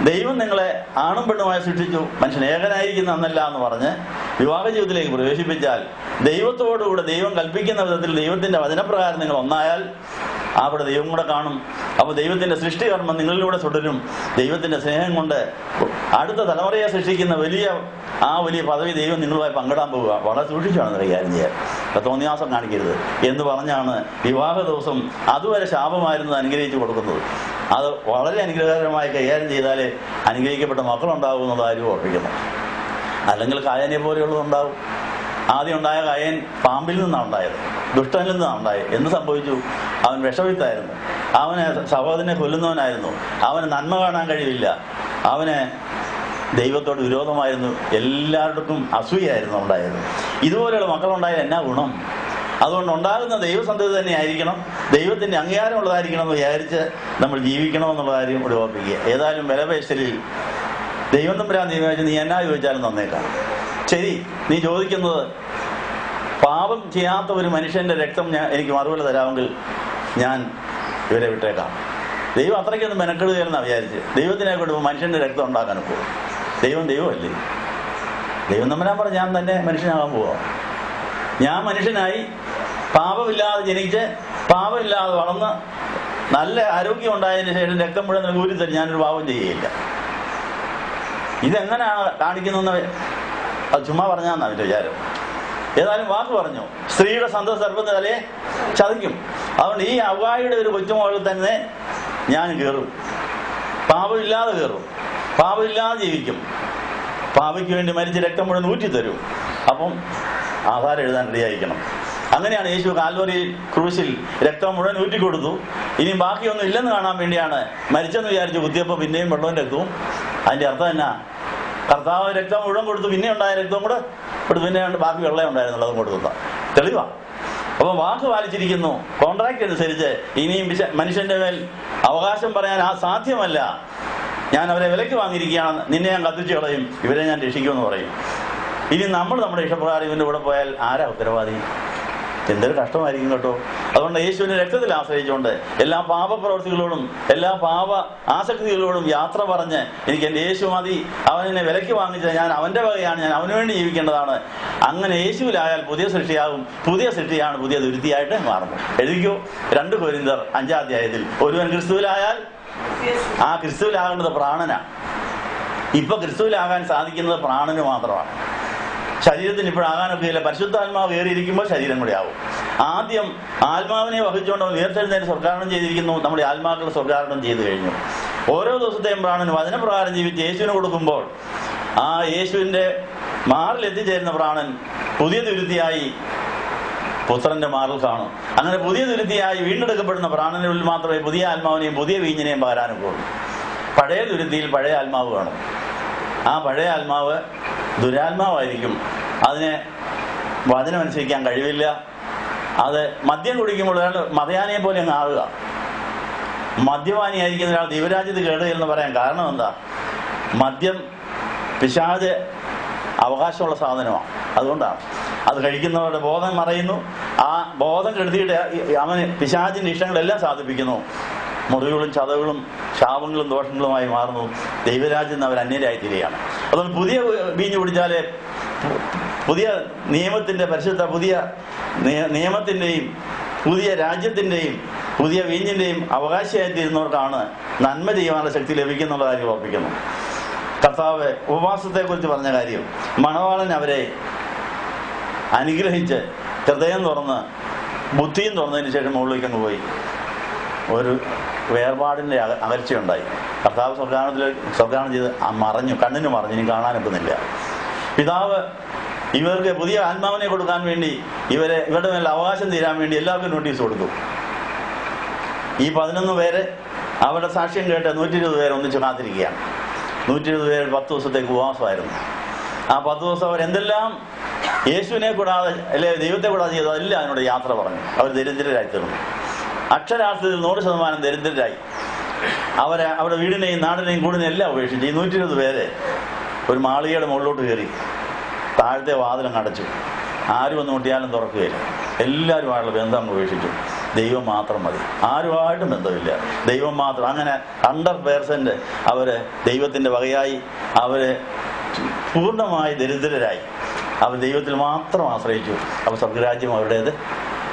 ദൈവം നിങ്ങളെ ആണും പെണ്ണുമായി സൃഷ്ടിച്ചു, മനുഷ്യൻ ഏകനായിരിക്കുന്ന അന്നല്ല എന്ന് പറഞ്ഞ് വിവാഹ ജീവിതത്തിലേക്ക് പ്രവേശിപ്പിച്ചാൽ ദൈവത്തോടുകൂടെ ദൈവം കൽപ്പിക്കുന്ന വിധത്തിൽ ദൈവത്തിന്റെ വചനപ്രകാരം നിങ്ങൾ ഒന്നായാൽ അവിടെ ദൈവം കൂടെ കാണും. അപ്പോൾ ദൈവത്തിന്റെ സൃഷ്ടികർമ്മം നിങ്ങളിലൂടെ തുടരും. ദൈവത്തിന്റെ സ്നേഹം കൊണ്ട് അടുത്ത തലമുറയെ സൃഷ്ടിക്കുന്ന വലിയ പദവി ദൈവം നിങ്ങളുമായി പങ്കിടാൻ പോവുക. വളരെ സൂക്ഷിച്ചാണ് കൈകാര്യം ചെയ്യാൻ. തോന്നിയാസം കാണിക്കരുത് എന്ന് പറഞ്ഞാണ് വിവാഹ ദിവസം അതുവരെ ശാപമായിരുന്നത് അനുഗ്രഹിച്ചു കൊടുക്കുന്നത്. അത് വളരെ അനുഗ്രഹകരമായി കൈകാര്യം ചെയ്താലേ അനുഗ്രഹിക്കപ്പെട്ട മക്കളുണ്ടാകും എന്നുള്ള കാര്യം ഓർപ്പിക്കുന്നു. അല്ലെങ്കിൽ കായനെ പോലെയുള്ളതുണ്ടാവും. ആദ്യം ഉണ്ടായ കായൻ പാമ്പിൽ നിന്നാണ് ഉണ്ടായത്, ദുഷ്ടനിൽ നിന്നാണ് ഉണ്ടായത്. എന്ത് സംഭവിച്ചു? അവൻ വിഷവിത്തായിരുന്നു, അവന് സഹോദരനെ കൊല്ലുന്നവനായിരുന്നു, അവന് നന്മ കാണാൻ കഴിയില്ല, അവന് ദൈവത്തോട് വിരോധമായിരുന്നു, എല്ലാവർക്കും അസൂയായിരുന്നു ഉണ്ടായത്. ഇതുപോലെയുള്ള മക്കളുണ്ടായാൽ എന്നാ ഗുണം? അതുകൊണ്ട് ഉണ്ടാകുന്ന ദൈവസന്ധത തന്നെ ആയിരിക്കണം, ദൈവത്തിന്റെ അംഗീകാരമുള്ളതായിരിക്കണം എന്ന് വിചാരിച്ച് നമ്മൾ ജീവിക്കണമെന്നുള്ള കാര്യം കൂടി ഓർപ്പിക്കുക. ഏതായാലും വിലപേശലിൽ ദൈവം തമ്പുരാൻ തീരുമാനിച്ചു നീ എന്നാ ചോദിച്ചാലും തന്നേക്കാം. ശരി, നീ ചോദിക്കുന്നത് പാപം ചെയ്യാത്ത ഒരു മനുഷ്യന്റെ രക്തം എനിക്ക് മറുപടി തരാമെങ്കിൽ ഞാൻ ഇവരെ വിട്ടേക്കാം. ദൈവം അത്രയ്ക്കൊന്നും മെനക്കെടുകയെന്നാണ് വിചാരിച്ച് ദൈവത്തിനെ കൊണ്ട് മനുഷ്യന്റെ രക്തം ഉണ്ടാക്കാൻ പോകും. ദൈവമല്ലേ? ദൈവം തമ്പുരാൻ പറഞ്ഞ ഞാൻ തന്നെ മനുഷ്യനാകാൻ പോവാം. ഞാൻ മനുഷ്യനായി പാപമില്ലാതെ ജനിച്ച് പാപമില്ലാതെ വളർന്ന് നല്ല ആരോഗ്യം ഉണ്ടായതിനു ശേഷം രക്തം മുഴുവൻ ഊരി തരും, ഞാനൊരു പാപം ചെയ്യുകയില്ല. ഇതെങ്ങനെയാണ് കാണിക്കുന്നതെന്ന് അത് ചുമ്മാ പറഞ്ഞാന്നാ അവൻ്റെ വിചാരം. ഏതായാലും വാക്ക് പറഞ്ഞു, സ്ത്രീയുടെ സന്തോഷ സർപ്പത്തെ തലയെ ചതിക്കും. അതുകൊണ്ട് ഈ അവ്വായുടെ ഒരു കൊച്ചുമോളിൽ തന്നെ ഞാൻ കയറും, പാപമില്ലാതെ കയറും, പാപമില്ലാതെ ജീവിക്കും, പാപയ്ക്ക് വേണ്ടി മരിച്ച് രക്തം മുഴുവൻ ഊറ്റിത്തരും. അപ്പം ആധാരം എഴുതാൻ റെഡിയായിരിക്കണം. അങ്ങനെയാണ് യേശു കാൽവറി ക്രൂശിൽ രക്തം മുഴുവൻ ഊറ്റിക്കൊടുത്തു. ഇനി ബാക്കിയൊന്നും ഇല്ലെന്ന് കാണാൻ വേണ്ടിയാണ് മരിച്ചെന്ന് വിചാരിച്ചു കുത്തിയപ്പോൾ പിന്നെയും വെള്ളവും രക്തവും. അതിൻ്റെ അർത്ഥം എന്നാ? കർത്താവ് രക്തം മുഴുവൻ കൊടുത്തു, പിന്നെ ഉണ്ടായ രക്തം കൂടെ കൊടുത്തു, പിന്നെ ബാക്കി വെള്ളം ഉണ്ടായിരുന്നുള്ളതും കൊടുത്ത തെളിവാണ്. അപ്പോൾ വാക്ക് പാലിച്ചിരിക്കുന്നു. കോൺട്രാക്ട് അനുസരിച്ച് ഇനിയും മനുഷ്യന്റെ മേൽ അവകാശം പറയാൻ സാധ്യമല്ല. ഞാൻ അവരെ വിലയ്ക്ക് വാങ്ങിയിരിക്കുകയാണ്, നിന്നെ ഞാൻ കത്തിച്ചു കളയും, ഇവരെ ഞാൻ രക്ഷിക്കുമെന്ന് പറയും. ഇനി നമ്മൾ നമ്മുടെ ഇഷ്ടപ്രകാരം ഇവൻ്റെ കൂടെ പോയാൽ ആരാ ഉത്തരവാദി? എന്തൊരു കഷ്ടമായിരിക്കും കേട്ടോ. അതുകൊണ്ട് യേശുവിന്റെ രക്തത്തിൽ ആശ്രയിച്ചുകൊണ്ട് എല്ലാ പാപപ്രവൃത്തികളോടും എല്ലാ പാപ ആസക്തികളോടും യാത്ര പറഞ്ഞ് എനിക്ക് എൻ്റെ യേശു മതി, അവനെന്നെ വിലയ്ക്ക് വാങ്ങിച്ച ഞാൻ അവൻ്റെ വകയാണ്, ഞാൻ അവന് വേണ്ടി ജീവിക്കേണ്ടതാണ്. അങ്ങനെ യേശുവിലായാൽ പുതിയ സൃഷ്ടിയാകും. പുതിയ സൃഷ്ടിയാണ് പുതിയ ദുരിതിയായിട്ട് മാറുന്നത്. എഴുതിക്കോ, 2 കൊരിന്ത്യർ 5-ാം അധ്യായത്തിൽ, ഒരുവൻ ക്രിസ്തുവിലായാൽ ആ ക്രിസ്തുവിലാകേണ്ടത് പ്രാണനാണ്. ഇപ്പൊ ക്രിസ്തുവിലാകാൻ സാധിക്കുന്നത് പ്രാണന് മാത്രമാണ്. ശരീരത്തിന് ഇപ്പോഴാകാനൊക്കെ ഇല്ല. പരിശുദ്ധാത്മാവ് കയറിയിരിക്കുമ്പോൾ ശരീരം കൂടി ആവും. ആദ്യം ആത്മാവിനെ വഹിച്ചുകൊണ്ട് ഉയർത്തെഴുന്നേറ്റ് സ്വർഗ്ഗാരോഹണം ചെയ്തിരിക്കുന്നു. നമ്മുടെ ആത്മാക്കൾ സ്വർഗ്ഗാരോഹണം ചെയ്തു കഴിഞ്ഞു. ഓരോ ദിവസത്തെയും പ്രാണന് വചനപ്രകാരം ജീവിച്ച് യേശുവിന് കൊടുക്കുമ്പോൾ ആ യേശുവിന്റെ മാറിൽ എത്തിച്ചേരുന്ന പ്രാണൻ പുതിയ ദുരിതിയായി പുത്രന്റെ മാറിൽ കാണും. അങ്ങനെ പുതിയ ദുരിതിയായി വീണ്ടെടുക്കപ്പെടുന്ന പ്രാണനുള്ളിൽ മാത്രമേ പുതിയ ആത്മാവിനെയും പുതിയ വീഞ്ഞിനെയും പകരാനൊക്കെ ഉള്ളൂ. പഴയ ദുരിതിയിൽ പഴയ ആത്മാവ് കാണും. ആ പഴയ ആത്മാവ് ദുരാത്മാവായിരിക്കും. അതിനെ വചനം അനുസരിക്കാൻ കഴിവില്ല. അത് മദ്യം കുടിക്കുമ്പോൾ ഒരാൾ മതയാനിയെ പോലെ അങ്ങ് ആവുക. മദ്യപാനിയായിരിക്കുന്ന ഒരാൾ ദൈവരാജ്യത്ത് കേടുകയെന്ന് പറയാൻ കാരണം എന്താ? മദ്യം പിശാച് അവകാശമുള്ള സാധനമാണ്. അതുകൊണ്ടാണ് അത് കഴിക്കുന്നവരുടെ ബോധം മറയുന്നു. ആ ബോധം കെടുത്തിയിട്ട് അവന് പിശാചിന്റെ ഇഷ്ടങ്ങളെല്ലാം സാധിപ്പിക്കുന്നു. മുറിവുകളും ചതവുകളും ശാപങ്ങളും ദോഷങ്ങളുമായി മാറുന്നു. ദൈവരാജ്യം അവർ അന്യരായി തീരുകയാണ്. അതുകൊണ്ട് പുതിയ വീഞ്ഞു കുടിച്ചാലേ പുതിയ നിയമത്തിന്റെ പരിശുദ്ധ പുതിയ നിയമത്തിന്റെയും പുതിയ രാജ്യത്തിന്റെയും പുതിയ വീഞ്ഞിന്റെയും അവകാശിയായി തീരുന്നവർക്കാണ് നന്മ ചെയ്യാനുള്ള ശക്തി ലഭിക്കുന്നുള്ള കാര്യം ഓർപ്പിക്കുന്നു. കർത്താവ് ഉപവാസത്തെക്കുറിച്ച് പറഞ്ഞ കാര്യം, മണവാളൻ അവരെ അനുഗ്രഹിച്ച് ഹൃദയം തുറന്ന് ബുദ്ധിയും തുറന്നതിന് ശേഷം മുകളിലേക്ക് അങ്ങ് പോയി. ഒരു വേർപാടിൻ്റെ അകൽച്ചയുണ്ടായി. കർത്താവ് സ്വർഗ്ഗാരോഹണം ചെയ്ത് മറഞ്ഞു, കണ്ണിന് മറഞ്ഞു, ഇനി കാണാനൊക്കുന്നില്ല. പിതാവ് ഇവർക്ക് പുതിയ ആത്മാവിനെ കൊടുക്കാൻ വേണ്ടി ഇവരുടെ മേൽ അവകാശം തീരാൻ വേണ്ടി എല്ലാവർക്കും നോട്ടീസ് കൊടുത്തു. ഈ 11 പേര് അവരുടെ സാക്ഷ്യം കേട്ട് 120 പേര് ഒന്നിച്ച് കാത്തിരിക്കുകയാണ്. 120 പേര് 10 ദിവസത്തേക്ക് ഉപവാസമായിരുന്നു. ആ 10 ദിവസം അവരെന്തെല്ലാം യേശുവിനെ കൂടാതെ അല്ലെ ദൈവത്തെ കൂടാതെ ചെയ്തു അതെല്ലാം അതിനോട് യാത്ര പറഞ്ഞു. അവർ ദരിദ്രരായി തീർന്നു. അക്ഷരാർത്ഥത്തിൽ 100% ദരിദ്രരായി. അവരുടെ വീടിനെയും നാടിനെയും കൂടിനെയും എല്ലാം ഉപേക്ഷിച്ച് ഈ 120 പേര് ഒരു മാളികയുടെ മുകളിലോട്ട് കയറി താഴത്തെ വാതിലും അടച്ചു. ആരും ഒന്ന് മുട്ടിയാലും തുറക്കുകയില്ല. എല്ലാവരുമായുള്ള ബന്ധം ഉപേക്ഷിച്ചു. ദൈവം മാത്രം മതി, ആരുമായിട്ടും ബന്ധമില്ല, ദൈവം മാത്രം. അങ്ങനെ 100% അവര് ദൈവത്തിന്റെ വകയായി, അവര് പൂർണ്ണമായി ദരിദ്രരായി. അവർ ദൈവത്തിൽ മാത്രം ആശ്രയിച്ചു. അവർ സ്വർഗ്ഗരാജ്യം അവരുടേത്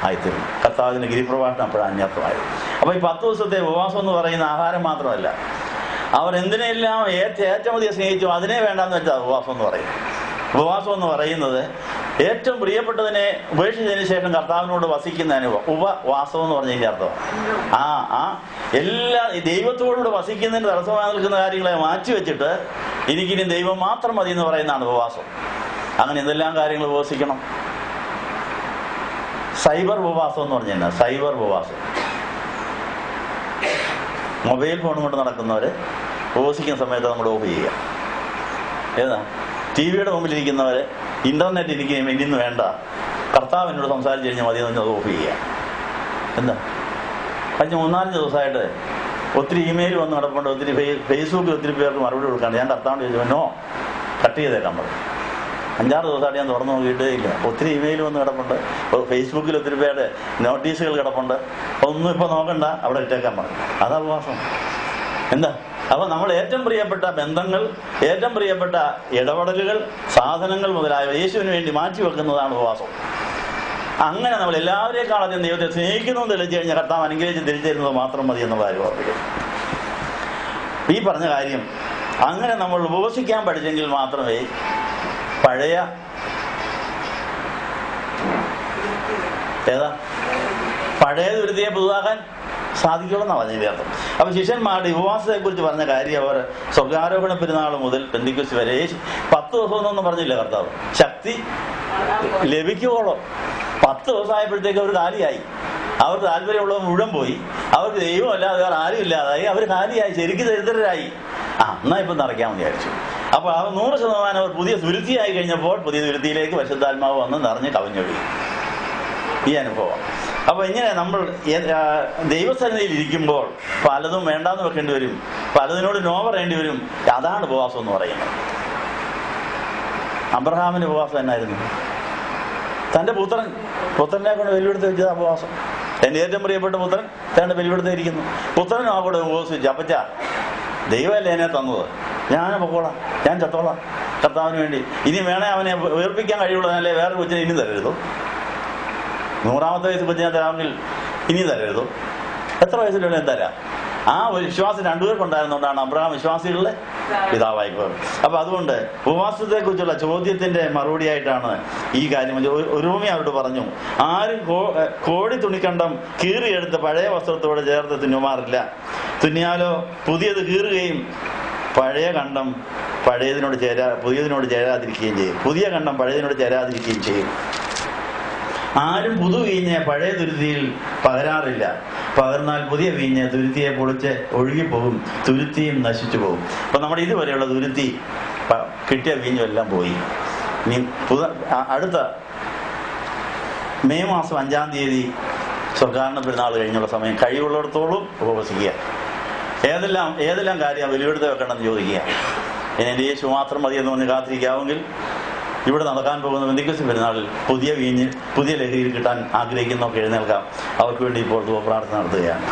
ആയിത്തീർന്നു. കർത്താവിന്റെ ഗിരിപ്രഭാഷണം അപ്പോഴാണ് അന്യർത്ഥമായത്. അപ്പൊ ഈ 10 ദിവസത്തെ ഉപവാസം എന്ന് പറയുന്ന ആഹാരം മാത്രമല്ല, അവർ എന്തിനെല്ലാം ഏറ്റവും അധികം സ്നേഹിച്ചു അതിനെ വേണ്ടാന്ന് വെച്ചാൽ ഉപവാസം എന്ന് പറയും. ഉപവാസം എന്ന് പറയുന്നത് ഏറ്റവും പ്രിയപ്പെട്ടതിനെ ഉപേക്ഷിച്ചതിന് ശേഷം കർത്താവിനോട് വസിക്കുന്ന അനുഭവം. ഉപവാസം എന്ന് പറഞ്ഞതിന്റെ അർത്ഥം എല്ലാ ദൈവത്തോടുകൂടെ വസിക്കുന്നതിന് തടസ്സമായി നിൽക്കുന്ന കാര്യങ്ങളെ മാറ്റിവെച്ചിട്ട് എനിക്കിനി ദൈവം മാത്രം മതി എന്ന് പറയുന്നതാണ് ഉപവാസം. അങ്ങനെ എന്തെല്ലാം കാര്യങ്ങൾ ഉപവസിക്കണം. സൈബർ ഉപവാസം എന്ന് പറഞ്ഞു കഴിഞ്ഞാൽ സൈബർ ഉപവാസം. മൊബൈൽ ഫോൺ കൊണ്ട് നടക്കുന്നവര് ഉപവസിക്കുന്ന സമയത്ത് നമ്മൾ ഓഫ് ചെയ്യുക. ഏതാ TV-യുടെ മുമ്പിലിരിക്കുന്നവര് ഇന്റർനെറ്റ് ഇരിക്കുകയും ഇനിന്ന് വേണ്ട, കർത്താവ് എന്നോട് സംസാരിച്ച് കഴിഞ്ഞാൽ മതി എന്ന് ഓഫ് ചെയ്യുക. എന്താ കഴിഞ്ഞ 3-4 ദിവസമായിട്ട് ഒത്തിരി ഇമെയിൽ വന്ന് കിടപ്പുണ്ട്. ഒത്തിരി ഫേസ്ബുക്കിൽ ഒത്തിരി പേർക്ക് മറുപടി കൊടുക്കാണ്ട്. ഞാൻ കർത്താവിനോട് ചോദിച്ചു, നോ, കട്ട് ചെയ്തേക്കാൻ പറഞ്ഞു. 5-6 ദിവസമായിട്ട് ഞാൻ തുറന്നു നോക്കിയിട്ടേ ഇല്ല. ഒത്തിരി ഇമെയിൽ വന്ന് കിടപ്പുണ്ട്. ഫേസ്ബുക്കിൽ ഒത്തിരി പേരുടെ നോട്ടീസുകൾ കിടപ്പുണ്ട്. ഒന്നും ഇപ്പൊ നോക്കണ്ട, അവിടെ ഇട്ടേക്കാൻ പറഞ്ഞു. അതാ ഉപവാസം. എന്താ? അപ്പൊ നമ്മൾ ഏറ്റവും പ്രിയപ്പെട്ട ബന്ധങ്ങൾ, ഏറ്റവും പ്രിയപ്പെട്ട ഇടപെടലുകൾ, സാധനങ്ങൾ മുതലായവ യേശുവിന് വേണ്ടി മാറ്റിവെക്കുന്നതാണ് ഉപവാസം. അങ്ങനെ നമ്മൾ എല്ലാവരെക്കാളും ദൈവത്തെ സ്നേഹിക്കുന്നു തെളിച്ചു കഴിഞ്ഞാൽ കർത്താവ് അനുഗ്രഹിച്ച് തിരിച്ചു തരുന്നത് മാത്രം മതി എന്നുള്ള കാര്യം ഓർമ്മിക്കും. ഈ പറഞ്ഞ കാര്യം അങ്ങനെ നമ്മൾ ഉപവസിക്കാൻ പഠിച്ചെങ്കിൽ മാത്രമേ പഴയ പഴയ ദുരിതയെ പുതുതാക്കാൻ സാധിക്കുള്ളൂ പറഞ്ഞതിന്റെ അർത്ഥം. അപ്പൊ ശിഷ്യന്മാരുടെ ഉപവാസത്തെ കുറിച്ച് പറഞ്ഞ കാര്യം അവർ സ്വർഗാരോഹണ പെരുന്നാൾ മുതൽ പെന്തിക്കോസ്ത് വരെ 10 ദിവസം എന്നൊന്നും പറഞ്ഞില്ല കർത്താവ്. ശക്തി ലഭിക്കുവോളോ 10 ദിവസമായപ്പോഴത്തേക്ക് അവർ കാലിയായി. അവർക്ക് താല്പര്യമുള്ളവർ മുഴുവൻ പോയി. അവർക്ക് ദൈവമല്ലാതെ വേറെ ആരും ഇല്ലാതായി. അവർ കാലിയായി, ശരിക്കും ദരിദ്രരായി. എന്നാ ഇപ്പം നിറയ്ക്കാമെന്ന് വിചാരിച്ചു. അപ്പോൾ ആ 100% അവർ പുതിയ തുരുത്തിയായി കഴിഞ്ഞപ്പോൾ പുതിയ തുരുത്തിയിലേക്ക് പരിശുദ്ധാത്മാവ് വന്ന് നിറഞ്ഞ് കവിഞ്ഞൊഴി. ഈ അനുഭവം. അപ്പൊ ഇങ്ങനെ നമ്മൾ ദൈവസന്നിധിയിൽ ഇരിക്കുമ്പോൾ പലതും വേണ്ടാന്ന് വെക്കേണ്ടി വരും, പലതിനോട് നോ പറയേണ്ടി വരും. അതാണ് ഉപവാസം എന്ന് പറയുന്നത്. അബ്രഹാമിന്റെ ഉപവാസം എന്നായിരുന്നു? തന്റെ പുത്രനെ കൊണ്ട് വെല്ലുവിടുത്ത് വെച്ചത് ഉപവാസം. എന്റെ ഏറ്റവും പ്രിയപ്പെട്ട പുത്രൻ തന്റെ വെല്ലുവിടുത്തിരിക്കുന്നു. പുത്രനും ആ കൂടെ ഉപവസിച്ചു. അപ്പച്ച, ദൈവമല്ലേ എന്നെ തന്നത്, ഞാൻ പൊക്കോളാം, ഞാൻ ചത്തോളാം കർത്താവിന് വേണ്ടി. ഇനി വേണേ അവനെ ഉയർപ്പിക്കാൻ കഴിയുള്ളതല്ലേ വേറെ കൊച്ചിനെ ഇനി തരരുതോ? 100ാമത്തെ വയസ്സ് കൊച്ചിനെ തരാമെങ്കിൽ ഇനി തരരുതോ? എത്ര വയസ്സിലുള്ള തരാം? ആ ഒരു വിശ്വാസം രണ്ടുപേർക്കുണ്ടായിരുന്നുകൊണ്ടാണ് അബ്രഹാം വിശ്വാസികളുടെ പിതാവായി പോയത്. അപ്പൊ അതുകൊണ്ട് ഉപവാസത്തെ കുറിച്ചുള്ള ചോദ്യത്തിന്റെ മറുപടിയായിട്ടാണ് ഈ കാര്യം. ഒരു ഭൂമി അവരോട് പറഞ്ഞു, ആരും കോടി തുണിക്കണ്ടം കീറിയെടുത്ത് പഴയ വസ്ത്രത്തോട് ചേർത്ത് തുന്നുമാറില്ല. തുന്നിയാലോ പുതിയത് കീറുകയും പഴയ കണ്ടം പുതിയതിനോട് ചേരാതിരിക്കുകയും ചെയ്യും. പുതിയ കണ്ടം പഴയതിനോട് ചേരാതിരിക്കുകയും ചെയ്യും. ആരും പുതു വീഞ്ഞ് പഴയ തുരുത്തിയിൽ പകരാറില്ല. പകർന്നാൽ പുതിയ വീഞ്ഞ് തുരുത്തിയെ പൊളിച്ച് ഒഴുകിപ്പോകും, തുരുത്തിയും നശിച്ചു പോകും. അപ്പൊ നമ്മുടെ ഇതുവരെയുള്ള തുരുത്തി കിട്ടിയ വീഞ്ഞും എല്ലാം പോയി. ഇനി അടുത്ത മെയ് മാസം 5-ാം തീയതി സ്വർഗാരോഹണ പെരുന്നാൾ കഴിഞ്ഞുള്ള സമയം കഴിവുള്ളിടത്തോളം ഉപവസിക്കുക. ഏതെല്ലാം കാര്യം വെളിപ്പെടുത്തി വെക്കണമെന്ന് ചോദിക്കുക. എൻ്റെ യേശു മാത്രം മതിയെന്ന് പറഞ്ഞ് കാത്തിരിക്കാമെങ്കിൽ ഇവിടെ നടക്കാൻ പോകുന്ന പെന്തിക്കോസ്ത് പെരുന്നാളിൽ പുതിയ വീഞ്ഞ് പുതിയ ലഹരിയിൽ കിട്ടാൻ ആഗ്രഹിക്കുന്നവർക്ക് എഴുന്നേൽക്കാം. അവർക്ക് വേണ്ടി ഇപ്പോൾ പ്രാർത്ഥന നടത്തുകയാണ്.